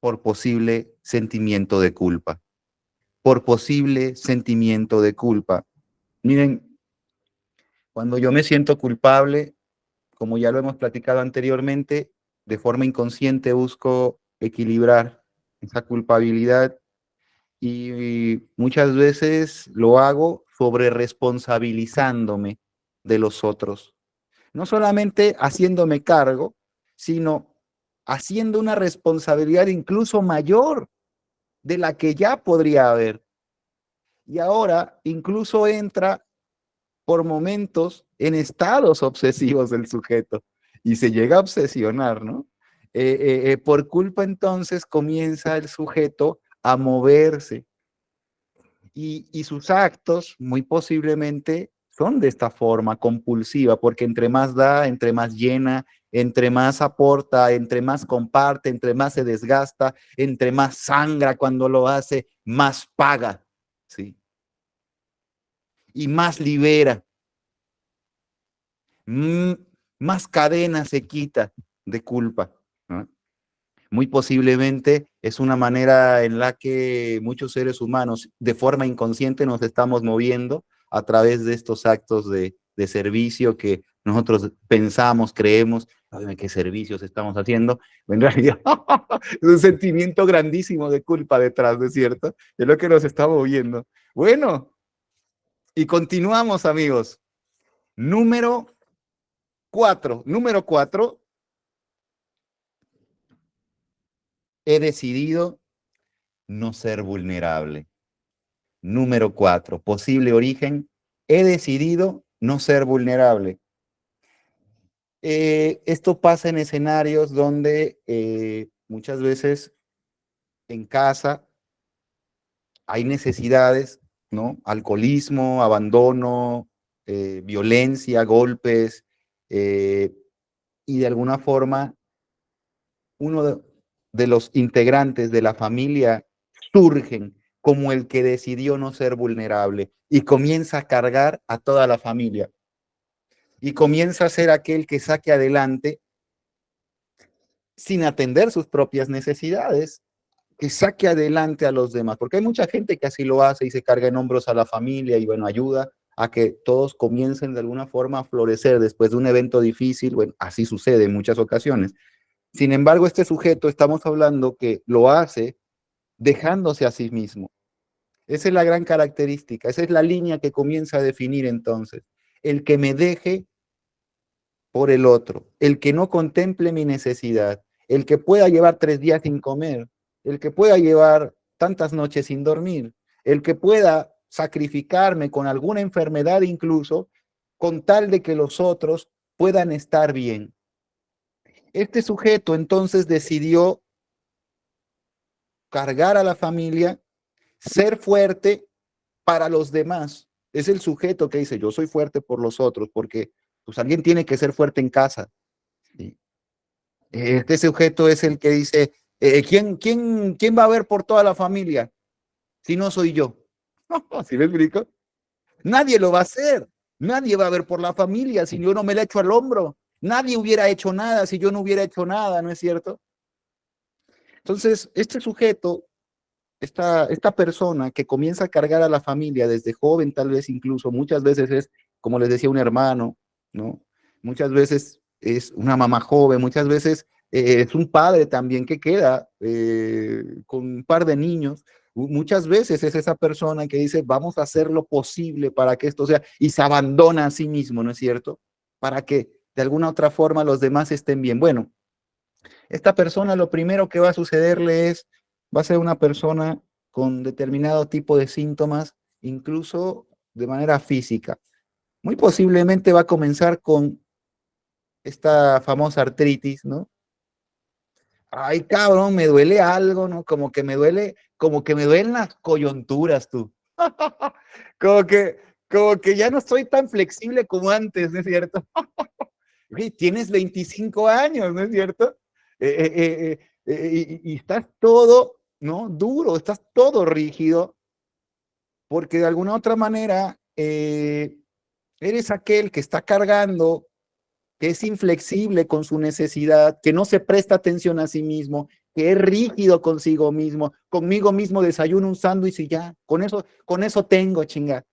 por posible sentimiento de culpa? Por posible sentimiento de culpa. Miren, cuando yo me siento culpable, como ya lo hemos platicado anteriormente, de forma inconsciente busco equilibrar esa culpabilidad y muchas veces lo hago sobre responsabilizándome de los otros. No solamente haciéndome cargo, sino haciendo una responsabilidad incluso mayor de la que ya podría haber. Y ahora incluso entra por momentos en estados obsesivos del sujeto y se llega a obsesionar, ¿no? Por culpa entonces comienza el sujeto a moverse y sus actos muy posiblemente son de esta forma compulsiva, porque entre más da, entre más llena, entre más aporta, entre más comparte, entre más se desgasta, entre más sangra cuando lo hace, más paga, ¿sí? Y más libera, mm, más cadena se quita de culpa, ¿no? Muy posiblemente es una manera en la que muchos seres humanos de forma inconsciente nos estamos moviendo a través de estos actos de servicio que nosotros pensamos, creemos, ¿saben qué servicios estamos haciendo? En realidad es un sentimiento grandísimo de culpa detrás, ¿no es cierto? Es lo que nos está moviendo. Bueno, y continuamos, amigos. Número 4. Número 4. He decidido no ser vulnerable. Número 4, posible origen. He decidido no ser vulnerable. Esto pasa en escenarios donde muchas veces en casa hay necesidades, ¿no? Alcoholismo, abandono, violencia, golpes, y de alguna forma uno de los integrantes de la familia surgen como el que decidió no ser vulnerable y comienza a cargar a toda la familia y comienza a ser aquel que saque adelante sin atender sus propias necesidades, que saque adelante a los demás, porque hay mucha gente que así lo hace y se carga en hombros a la familia y bueno, ayuda a que todos comiencen de alguna forma a florecer después de un evento difícil. Bueno, así sucede en muchas ocasiones. Sin embargo, este sujeto, estamos hablando que lo hace dejándose a sí mismo. Esa es la gran característica, esa es la línea que comienza a definir entonces. El que me deje por el otro, el que no contemple mi necesidad, el que pueda llevar 3 días sin comer, el que pueda llevar tantas noches sin dormir, el que pueda sacrificarme con alguna enfermedad incluso, con tal de que los otros puedan estar bien. Este sujeto entonces decidió cargar a la familia, ser fuerte para los demás. Es el sujeto que dice, yo soy fuerte por los otros, porque pues alguien tiene que ser fuerte en casa. ¿Sí? Este sujeto es el que dice, ¿quién va a ver por toda la familia si no soy yo? ¿Sí me explico? Nadie lo va a hacer. Nadie va a ver por la familia si yo no me la echo al hombro. Nadie hubiera hecho nada si yo no hubiera hecho nada, ¿no es cierto? Entonces, este sujeto, esta persona que comienza a cargar a la familia desde joven, tal vez incluso, muchas veces es, como les decía, un hermano, ¿no? Muchas veces es una mamá joven, muchas veces es un padre también que queda con un par de niños. Muchas veces es esa persona que dice, vamos a hacer lo posible para que esto sea, y se abandona a sí mismo, ¿no es cierto? Para que de alguna otra forma los demás estén bien. Bueno, esta persona lo primero que va a sucederle es, va a ser una persona con determinado tipo de síntomas, incluso de manera física. Muy posiblemente va a comenzar con esta famosa artritis, ¿no? Ay, cabrón, me duele algo, ¿no? Como que me duelen las coyunturas, tú. Como que, como que ya no soy tan flexible como antes, ¿no es cierto? Oye, tienes 25 años, ¿no es cierto? Y estás todo, ¿no? Duro, estás todo rígido, porque de alguna otra manera eres aquel que está cargando, que es inflexible con su necesidad, que no se presta atención a sí mismo, que es rígido consigo mismo, conmigo mismo desayuno un sándwich y ya, con eso tengo, chinga.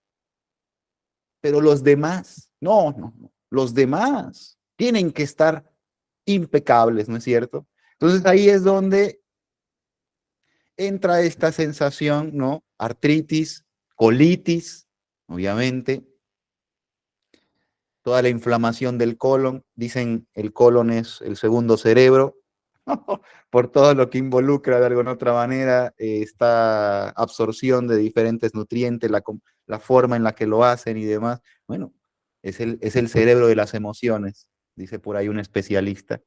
Pero los demás, no, los demás tienen que estar impecables, ¿no es cierto? Entonces ahí es donde entra esta sensación, ¿no? Artritis, colitis, obviamente, toda la inflamación del colon, dicen el colon es el segundo cerebro, por todo lo que involucra de alguna otra manera esta absorción de diferentes nutrientes, la forma en la que lo hacen y demás. Bueno, es el cerebro de las emociones, dice por ahí un especialista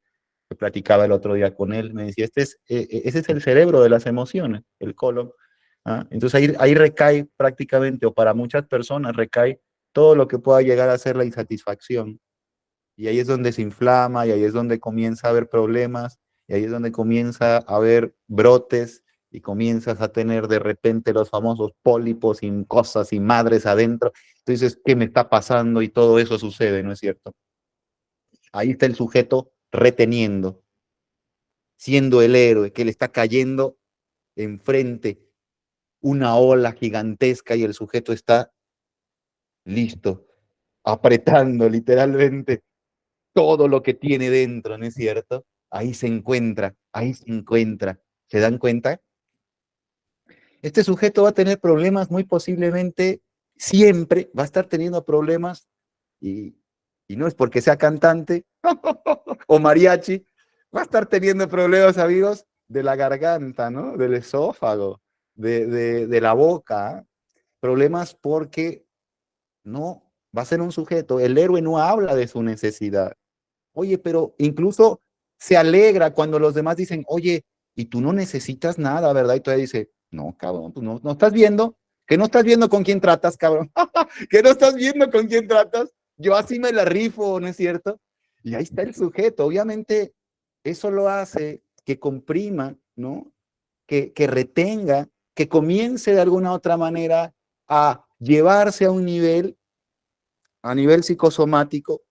que platicaba el otro día con él, me decía, ese es el cerebro de las emociones, el colon. ¿Ah? Entonces ahí recae prácticamente, o para muchas personas recae todo lo que pueda llegar a ser la insatisfacción. Y ahí es donde se inflama, y ahí es donde comienza a haber problemas, y ahí es donde comienza a haber brotes, y comienzas a tener de repente los famosos pólipos y cosas y madres adentro. Entonces, ¿qué me está pasando? Y todo eso sucede, ¿no es cierto? Ahí está el sujeto reteniendo, siendo el héroe que le está cayendo enfrente una ola gigantesca y el sujeto está listo, apretando literalmente todo lo que tiene dentro, ¿no es cierto? Ahí se encuentra. ¿Se dan cuenta? Este sujeto va a tener problemas muy posiblemente, siempre va a estar teniendo problemas y, y no es porque sea cantante o mariachi, va a estar teniendo problemas, amigos, de la garganta, ¿no? Del esófago, de la boca. Problemas porque no, va a ser un sujeto. El héroe no habla de su necesidad. Oye, pero incluso se alegra cuando los demás dicen, oye, y tú no necesitas nada, ¿verdad? Y todavía dice, no, cabrón, pues no estás viendo, que no estás viendo con quién tratas, cabrón, que no estás viendo con quién tratas, yo así me la rifo, ¿no es cierto? Y ahí está el sujeto, obviamente eso lo hace que comprima, ¿no? Que retenga, que comience de alguna otra manera a llevarse a nivel psicosomático,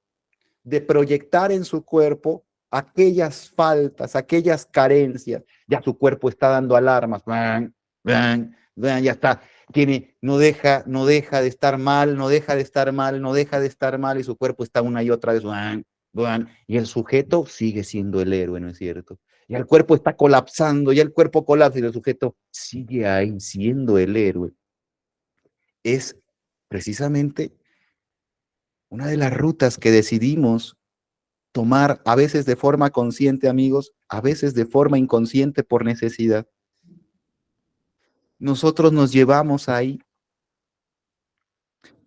de proyectar en su cuerpo aquellas faltas, aquellas carencias. Ya su cuerpo está dando alarmas. Ya está. No deja de estar mal, no deja de estar mal, no deja de estar mal, y su cuerpo está una y otra vez. Y el sujeto sigue siendo el héroe, ¿no es cierto? Y el cuerpo está colapsando, ya el cuerpo colapsa y el sujeto sigue ahí siendo el héroe. Es precisamente una de las rutas que decidimos tomar, a veces de forma consciente, amigos, a veces de forma inconsciente por necesidad. Nosotros nos llevamos ahí.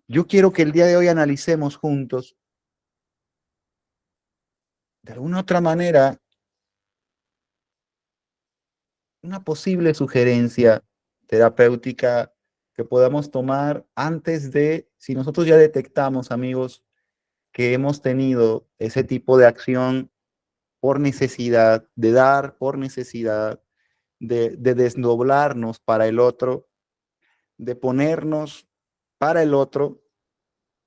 Yo quiero que el día de hoy analicemos juntos, de alguna otra manera, una posible sugerencia terapéutica que podamos tomar antes de, si nosotros ya detectamos, amigos, que hemos tenido ese tipo de acción por necesidad, de dar por necesidad, de desdoblarnos para el otro, de ponernos para el otro,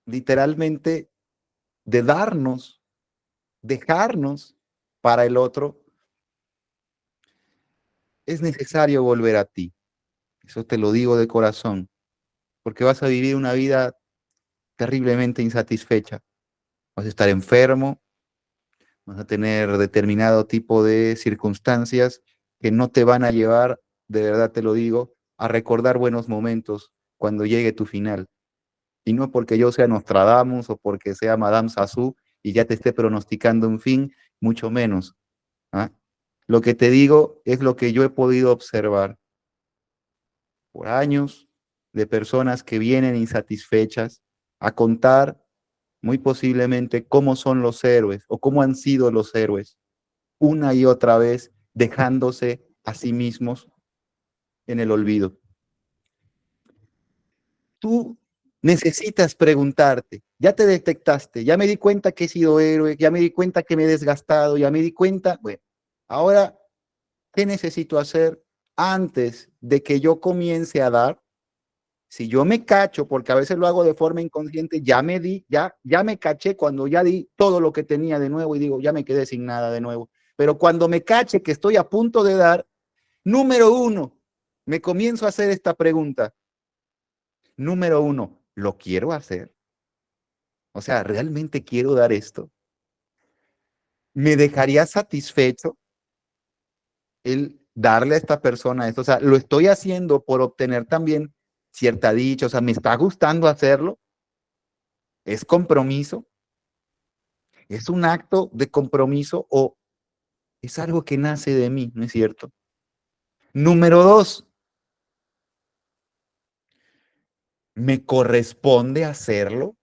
literalmente de darnos, dejarnos para el otro, es necesario volver a ti. Eso te lo digo de corazón, porque vas a vivir una vida terriblemente insatisfecha. Vas a estar enfermo, vas a tener determinado tipo de circunstancias que no te van a llevar, de verdad te lo digo, a recordar buenos momentos cuando llegue tu final. Y no porque yo sea Nostradamus o porque sea Madame Sassou y ya te esté pronosticando un fin, mucho menos. ¿Ah? Lo que te digo es lo que yo he podido observar por años de personas que vienen insatisfechas a contar muy posiblemente cómo son los héroes o cómo han sido los héroes una y otra vez dejándose a sí mismos en el olvido. Tú necesitas preguntarte, ya te detectaste, ya me di cuenta que he sido héroe, ya me di cuenta que me he desgastado, ya me di cuenta, bueno, ahora, ¿qué necesito hacer antes de que yo comience a dar? Si yo me cacho, porque a veces lo hago de forma inconsciente, ya me caché cuando ya di todo lo que tenía de nuevo y digo, ya me quedé sin nada de nuevo. Pero cuando me cache que estoy a punto de dar, número uno, me comienzo a hacer esta pregunta. Número uno, ¿lo quiero hacer? O sea, ¿realmente quiero dar esto? ¿Me dejaría satisfecho el darle a esta persona esto? O sea, ¿lo estoy haciendo por obtener también cierta dicha? O sea, ¿me está gustando hacerlo? ¿Es compromiso? ¿Es un acto de compromiso o es algo que nace de mí? ¿No es cierto? Número dos, ¿me corresponde hacerlo?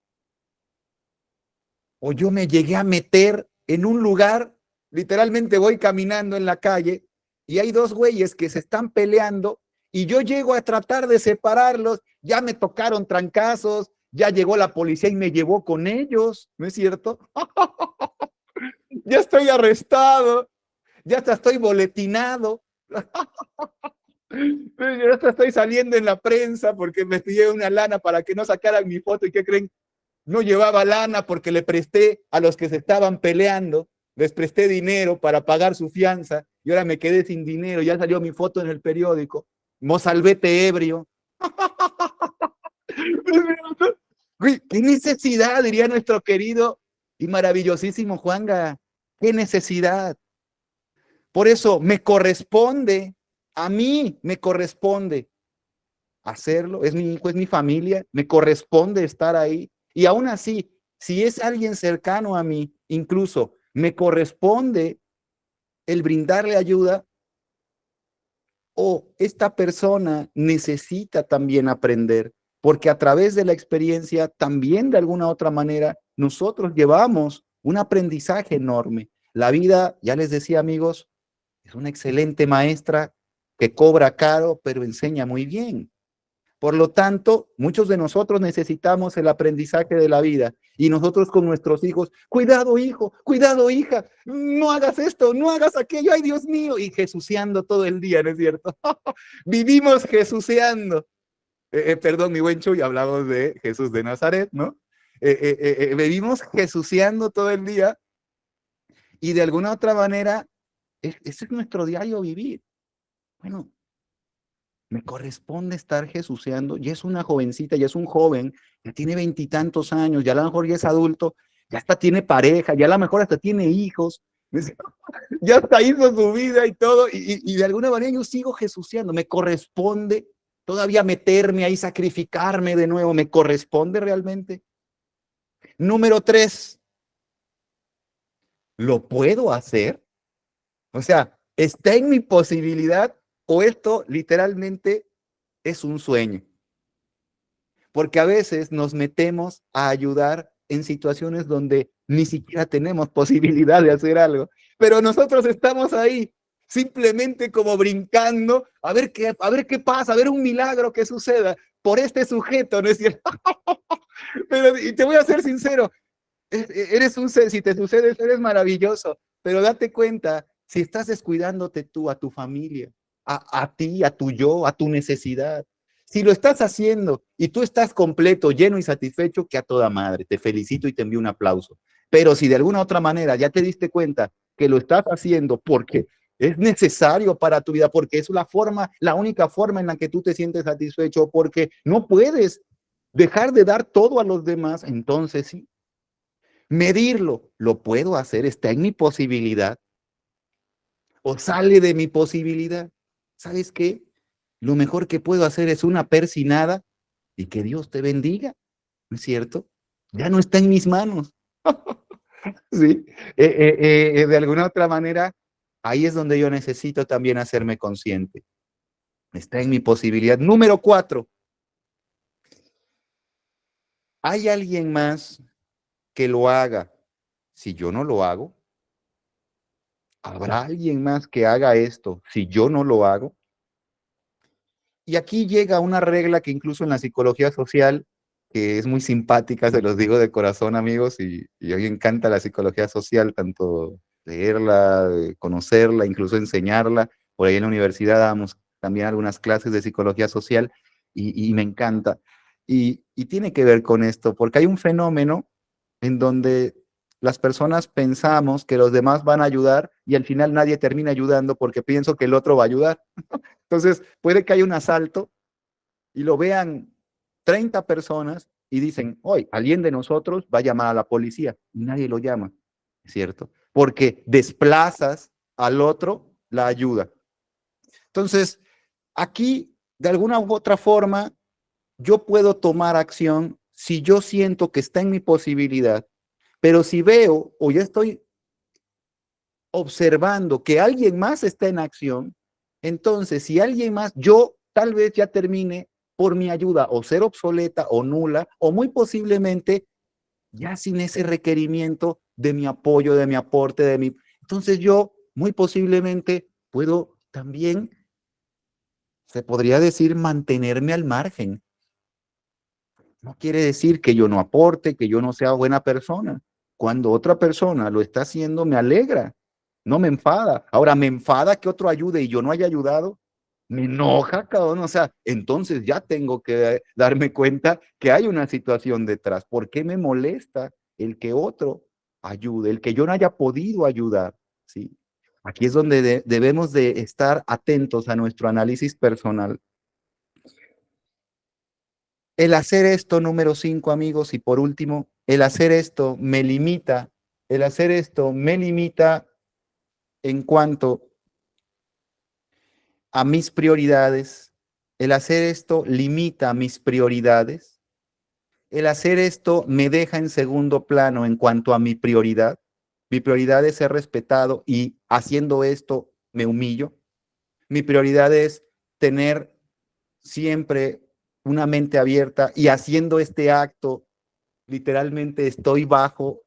¿O yo me llegué a meter en un lugar, literalmente voy caminando en la calle y hay dos güeyes que se están peleando y yo llego a tratar de separarlos, ya me tocaron trancazos, ya llegó la policía y me llevó con ellos, ¿no es cierto? Ya estoy arrestado, ya hasta estoy boletinado. Yo hasta estoy saliendo en la prensa porque me pidió una lana para que no sacaran mi foto y ¿qué creen? No llevaba lana porque le presté a los que se estaban peleando, les presté dinero para pagar su fianza y ahora me quedé sin dinero, ya salió mi foto en el periódico, Mozalbete ebrio. ¿Qué necesidad, diría nuestro querido y maravillosísimo Juanga? ¿Qué necesidad? Por eso me corresponde, a mí me corresponde hacerlo, es mi hijo, es mi familia, me corresponde estar ahí. Y aún así, si es alguien cercano a mí, incluso me corresponde el brindarle ayuda o esta persona necesita también aprender, porque a través de la experiencia también de alguna otra manera nosotros llevamos un aprendizaje enorme. La vida, ya les decía amigos, es una excelente maestra que cobra caro, pero enseña muy bien. Por lo tanto, muchos de nosotros necesitamos el aprendizaje de la vida y nosotros con nuestros hijos, cuidado hijo, cuidado hija, no hagas esto, no hagas aquello, ay Dios mío, y jesuceando todo el día, ¿no es cierto? Vivimos jesuceando. Perdón, mi buen Chuy, hablamos de Jesús de Nazaret, ¿no? Vivimos jesuceando todo el día y de alguna otra manera, ese es nuestro diario vivir. Bueno, me corresponde estar jesuceando, y es una jovencita, ya es un joven, ya tiene veintitantos años, ya a lo mejor ya es adulto, ya hasta tiene pareja, ya a lo mejor hasta tiene hijos, ya hasta hizo su vida y todo, y de alguna manera yo sigo jesuceando, me corresponde todavía meterme ahí, sacrificarme de nuevo, me corresponde realmente. Número tres, ¿lo puedo hacer? O sea, ¿está en mi posibilidad o esto literalmente es un sueño? Porque a veces nos metemos a ayudar en situaciones donde ni siquiera tenemos posibilidad de hacer algo, pero nosotros estamos ahí simplemente como brincando a ver qué pasa, a ver un milagro que suceda por este sujeto, ¿no es cierto? Pero, y te voy a ser sincero, eres un ser, si te sucede, eres maravilloso, pero date cuenta, si estás descuidándote tú, a tu familia, a ti, a tu yo, a tu necesidad, Si lo estás haciendo y tú estás completo, lleno y satisfecho, que a toda madre, te felicito y te envío un aplauso. Pero si de alguna otra manera ya te diste cuenta que lo estás haciendo porque es necesario para tu vida, porque es la forma, la única forma en la que tú te sientes satisfecho, porque no puedes dejar de dar todo a los demás, entonces sí. Medirlo, ¿lo puedo hacer? ¿Está en mi posibilidad? ¿O sale de mi posibilidad? ¿Sabes qué? Lo mejor que puedo hacer es una persinada y que Dios te bendiga, ¿no es cierto? Ya no está en mis manos. Sí, de alguna otra manera, ahí es donde yo necesito también hacerme consciente. Está en mi posibilidad. Número 4, ¿hay alguien más que lo haga si yo no lo hago? ¿Habrá alguien más que haga esto si yo no lo hago? Y aquí llega una regla que incluso en la psicología social, que es muy simpática, se los digo de corazón, amigos, y a mí me encanta la psicología social, tanto leerla, conocerla, incluso enseñarla. Por ahí en la universidad damos también algunas clases de psicología social y me encanta. Y tiene que ver con esto, porque hay un fenómeno en donde las personas pensamos que los demás van a ayudar y al final nadie termina ayudando porque pienso que el otro va a ayudar. Entonces, puede que haya un asalto y lo vean 30 personas y dicen, hoy alguien de nosotros va a llamar a la policía y nadie lo llama, ¿cierto? Porque desplazas al otro la ayuda. Entonces, aquí, de alguna u otra forma, yo puedo tomar acción si yo siento que está en mi posibilidad, pero si veo o ya estoy observando que alguien más está en acción, entonces si alguien más, yo tal vez ya termine por mi ayuda o ser obsoleta o nula o muy posiblemente ya sin ese requerimiento de mi apoyo, de mi aporte, de mi... Entonces yo muy posiblemente puedo también, se podría decir, mantenerme al margen. No quiere decir que yo no aporte, que yo no sea buena persona. Cuando otra persona lo está haciendo, me alegra, no me enfada. Ahora, me enfada que otro ayude y yo no haya ayudado. Me enoja, cabrón. O sea, entonces ya tengo que darme cuenta que hay una situación detrás. ¿Por qué me molesta el que otro ayude, el que yo no haya podido ayudar? ¿Sí? Aquí es donde debemos de estar atentos a nuestro análisis personal. El hacer esto, número 5, amigos, y por último, el hacer esto me limita, el hacer esto me limita en cuanto a mis prioridades, el hacer esto limita mis prioridades, el hacer esto me deja en segundo plano en cuanto a mi prioridad es ser respetado y haciendo esto me humillo, mi prioridad es tener siempre una mente abierta y haciendo este acto literalmente estoy bajo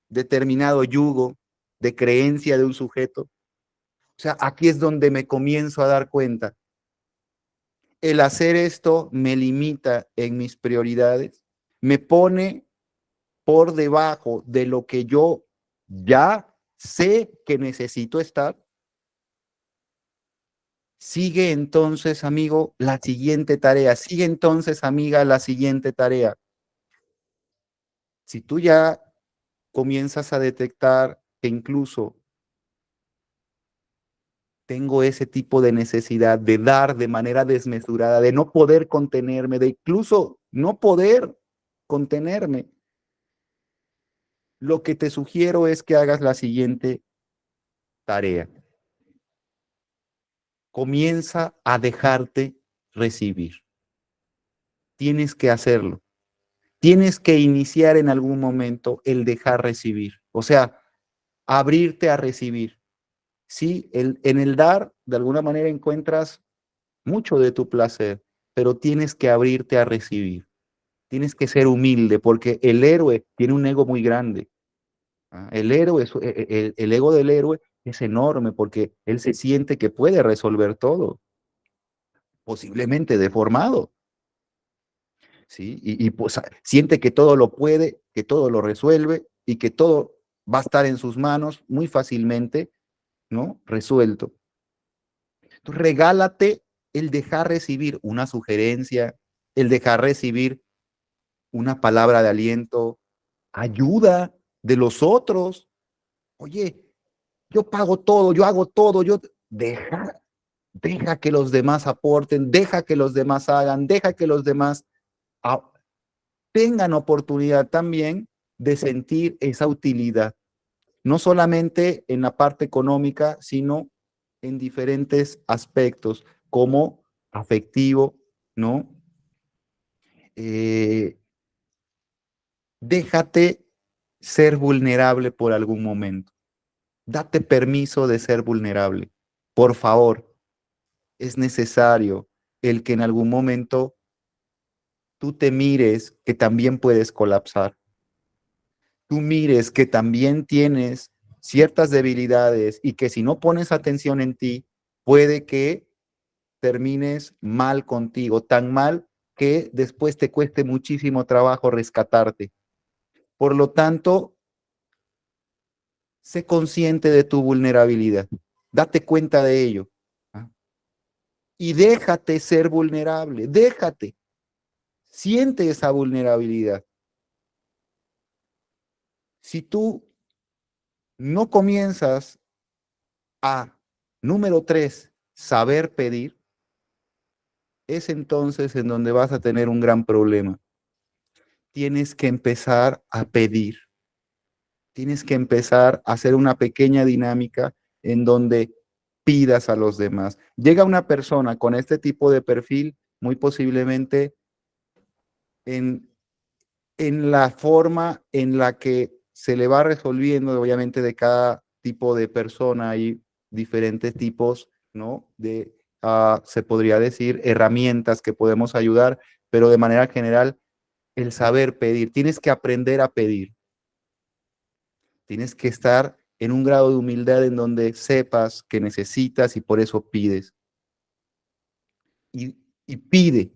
determinado yugo de creencia de un sujeto. O sea, aquí es donde me comienzo a dar cuenta. El hacer esto me limita en mis prioridades, me pone por debajo de lo que yo ya sé que necesito estar. Sigue entonces, amigo, la siguiente tarea. Sigue entonces, amiga, la siguiente tarea. Si tú ya comienzas a detectar que incluso tengo ese tipo de necesidad de dar de manera desmesurada, de no poder contenerme, de incluso no poder contenerme, lo que te sugiero es que hagas la siguiente tarea. Comienza a dejarte recibir. Tienes que hacerlo. Tienes que iniciar en algún momento el dejar recibir. O sea, abrirte a recibir. Sí, en el dar, de alguna manera encuentras mucho de tu placer, pero tienes que abrirte a recibir. Tienes que ser humilde porque el héroe tiene un ego muy grande. El héroe, el ego del héroe es enorme porque él se siente que puede resolver todo, posiblemente deformado, ¿sí? Y pues siente que todo lo puede, que todo lo resuelve y que todo va a estar en sus manos muy fácilmente, ¿no? Resuelto. Entonces, regálate el dejar recibir una sugerencia, el dejar recibir una palabra de aliento, ayuda de los otros. Oye, yo pago todo, yo hago todo, deja que los demás aporten, deja que los demás hagan, deja que los demás tengan oportunidad también de sentir esa utilidad, no solamente en la parte económica, sino en diferentes aspectos, como afectivo, ¿no? Déjate ser vulnerable por algún momento. Date permiso de ser vulnerable. Por favor, es necesario el que en algún momento tú te mires que también puedes colapsar. Tú mires que también tienes ciertas debilidades y que si no pones atención en ti, puede que termines mal contigo, tan mal que después te cueste muchísimo trabajo rescatarte. Por lo tanto, sé consciente de tu vulnerabilidad, date cuenta de ello, ¿ah? Y déjate ser vulnerable, déjate, siente esa vulnerabilidad. Si tú no comienzas a, número 3, saber pedir, es entonces en donde vas a tener un gran problema. Tienes que empezar a pedir. Tienes que empezar a hacer una pequeña dinámica en donde pidas a los demás. Llega una persona con este tipo de perfil, muy posiblemente en, en la forma en la que se le va resolviendo, obviamente de cada tipo de persona hay diferentes tipos, ¿no? De, se podría decir, herramientas que podemos ayudar, pero de manera general, el saber pedir. Tienes que aprender a pedir. Tienes que estar en un grado de humildad en donde sepas que necesitas y por eso pides. Y pide.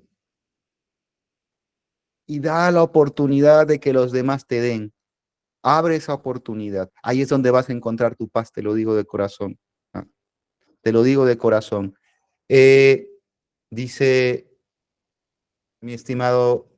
Y da la oportunidad de que los demás te den. Abre esa oportunidad. Ahí es donde vas a encontrar tu paz, te lo digo de corazón. ¿Ah? Te lo digo de corazón. Dice mi estimado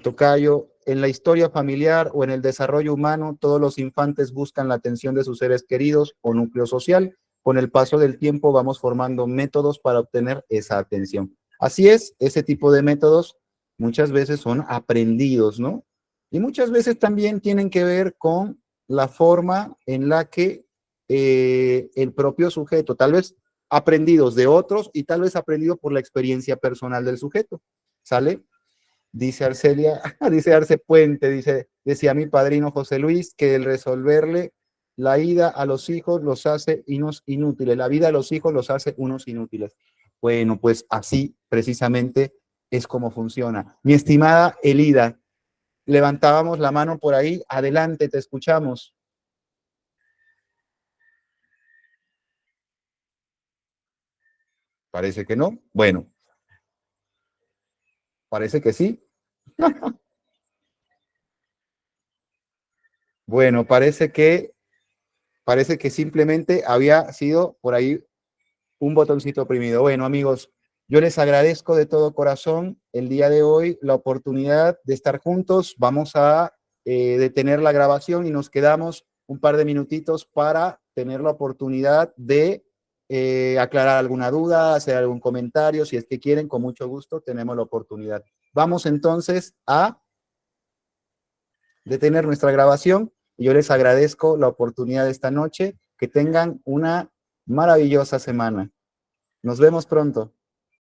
tocayo, en la historia familiar o en el desarrollo humano, todos los infantes buscan la atención de sus seres queridos o núcleo social. Con el paso del tiempo vamos formando métodos para obtener esa atención. Así es, ese tipo de métodos muchas veces son aprendidos, ¿no? Y muchas veces también tienen que ver con la forma en la que el propio sujeto, tal vez aprendidos de otros y tal vez aprendido por la experiencia personal del sujeto, ¿sale? Dice Arcelia, dice Arce Puente, decía mi padrino José Luis que el resolverle la ida a los hijos los hace unos inútiles, la vida a los hijos los hace unos inútiles. Bueno, pues así precisamente es como funciona. Mi estimada Elida, levantábamos la mano por ahí, adelante, te escuchamos. Parece que no. Bueno, parece que sí. Bueno, parece que simplemente había sido por ahí un botoncito oprimido. Bueno, amigos, yo les agradezco de todo corazón el día de hoy la oportunidad de estar juntos. Vamos a detener la grabación y nos quedamos un par de minutitos para tener la oportunidad de aclarar alguna duda, hacer algún comentario. Si es que quieren, con mucho gusto, tenemos la oportunidad. Vamos entonces a detener nuestra grabación. Y yo les agradezco la oportunidad de esta noche. Que tengan una maravillosa semana. Nos vemos pronto.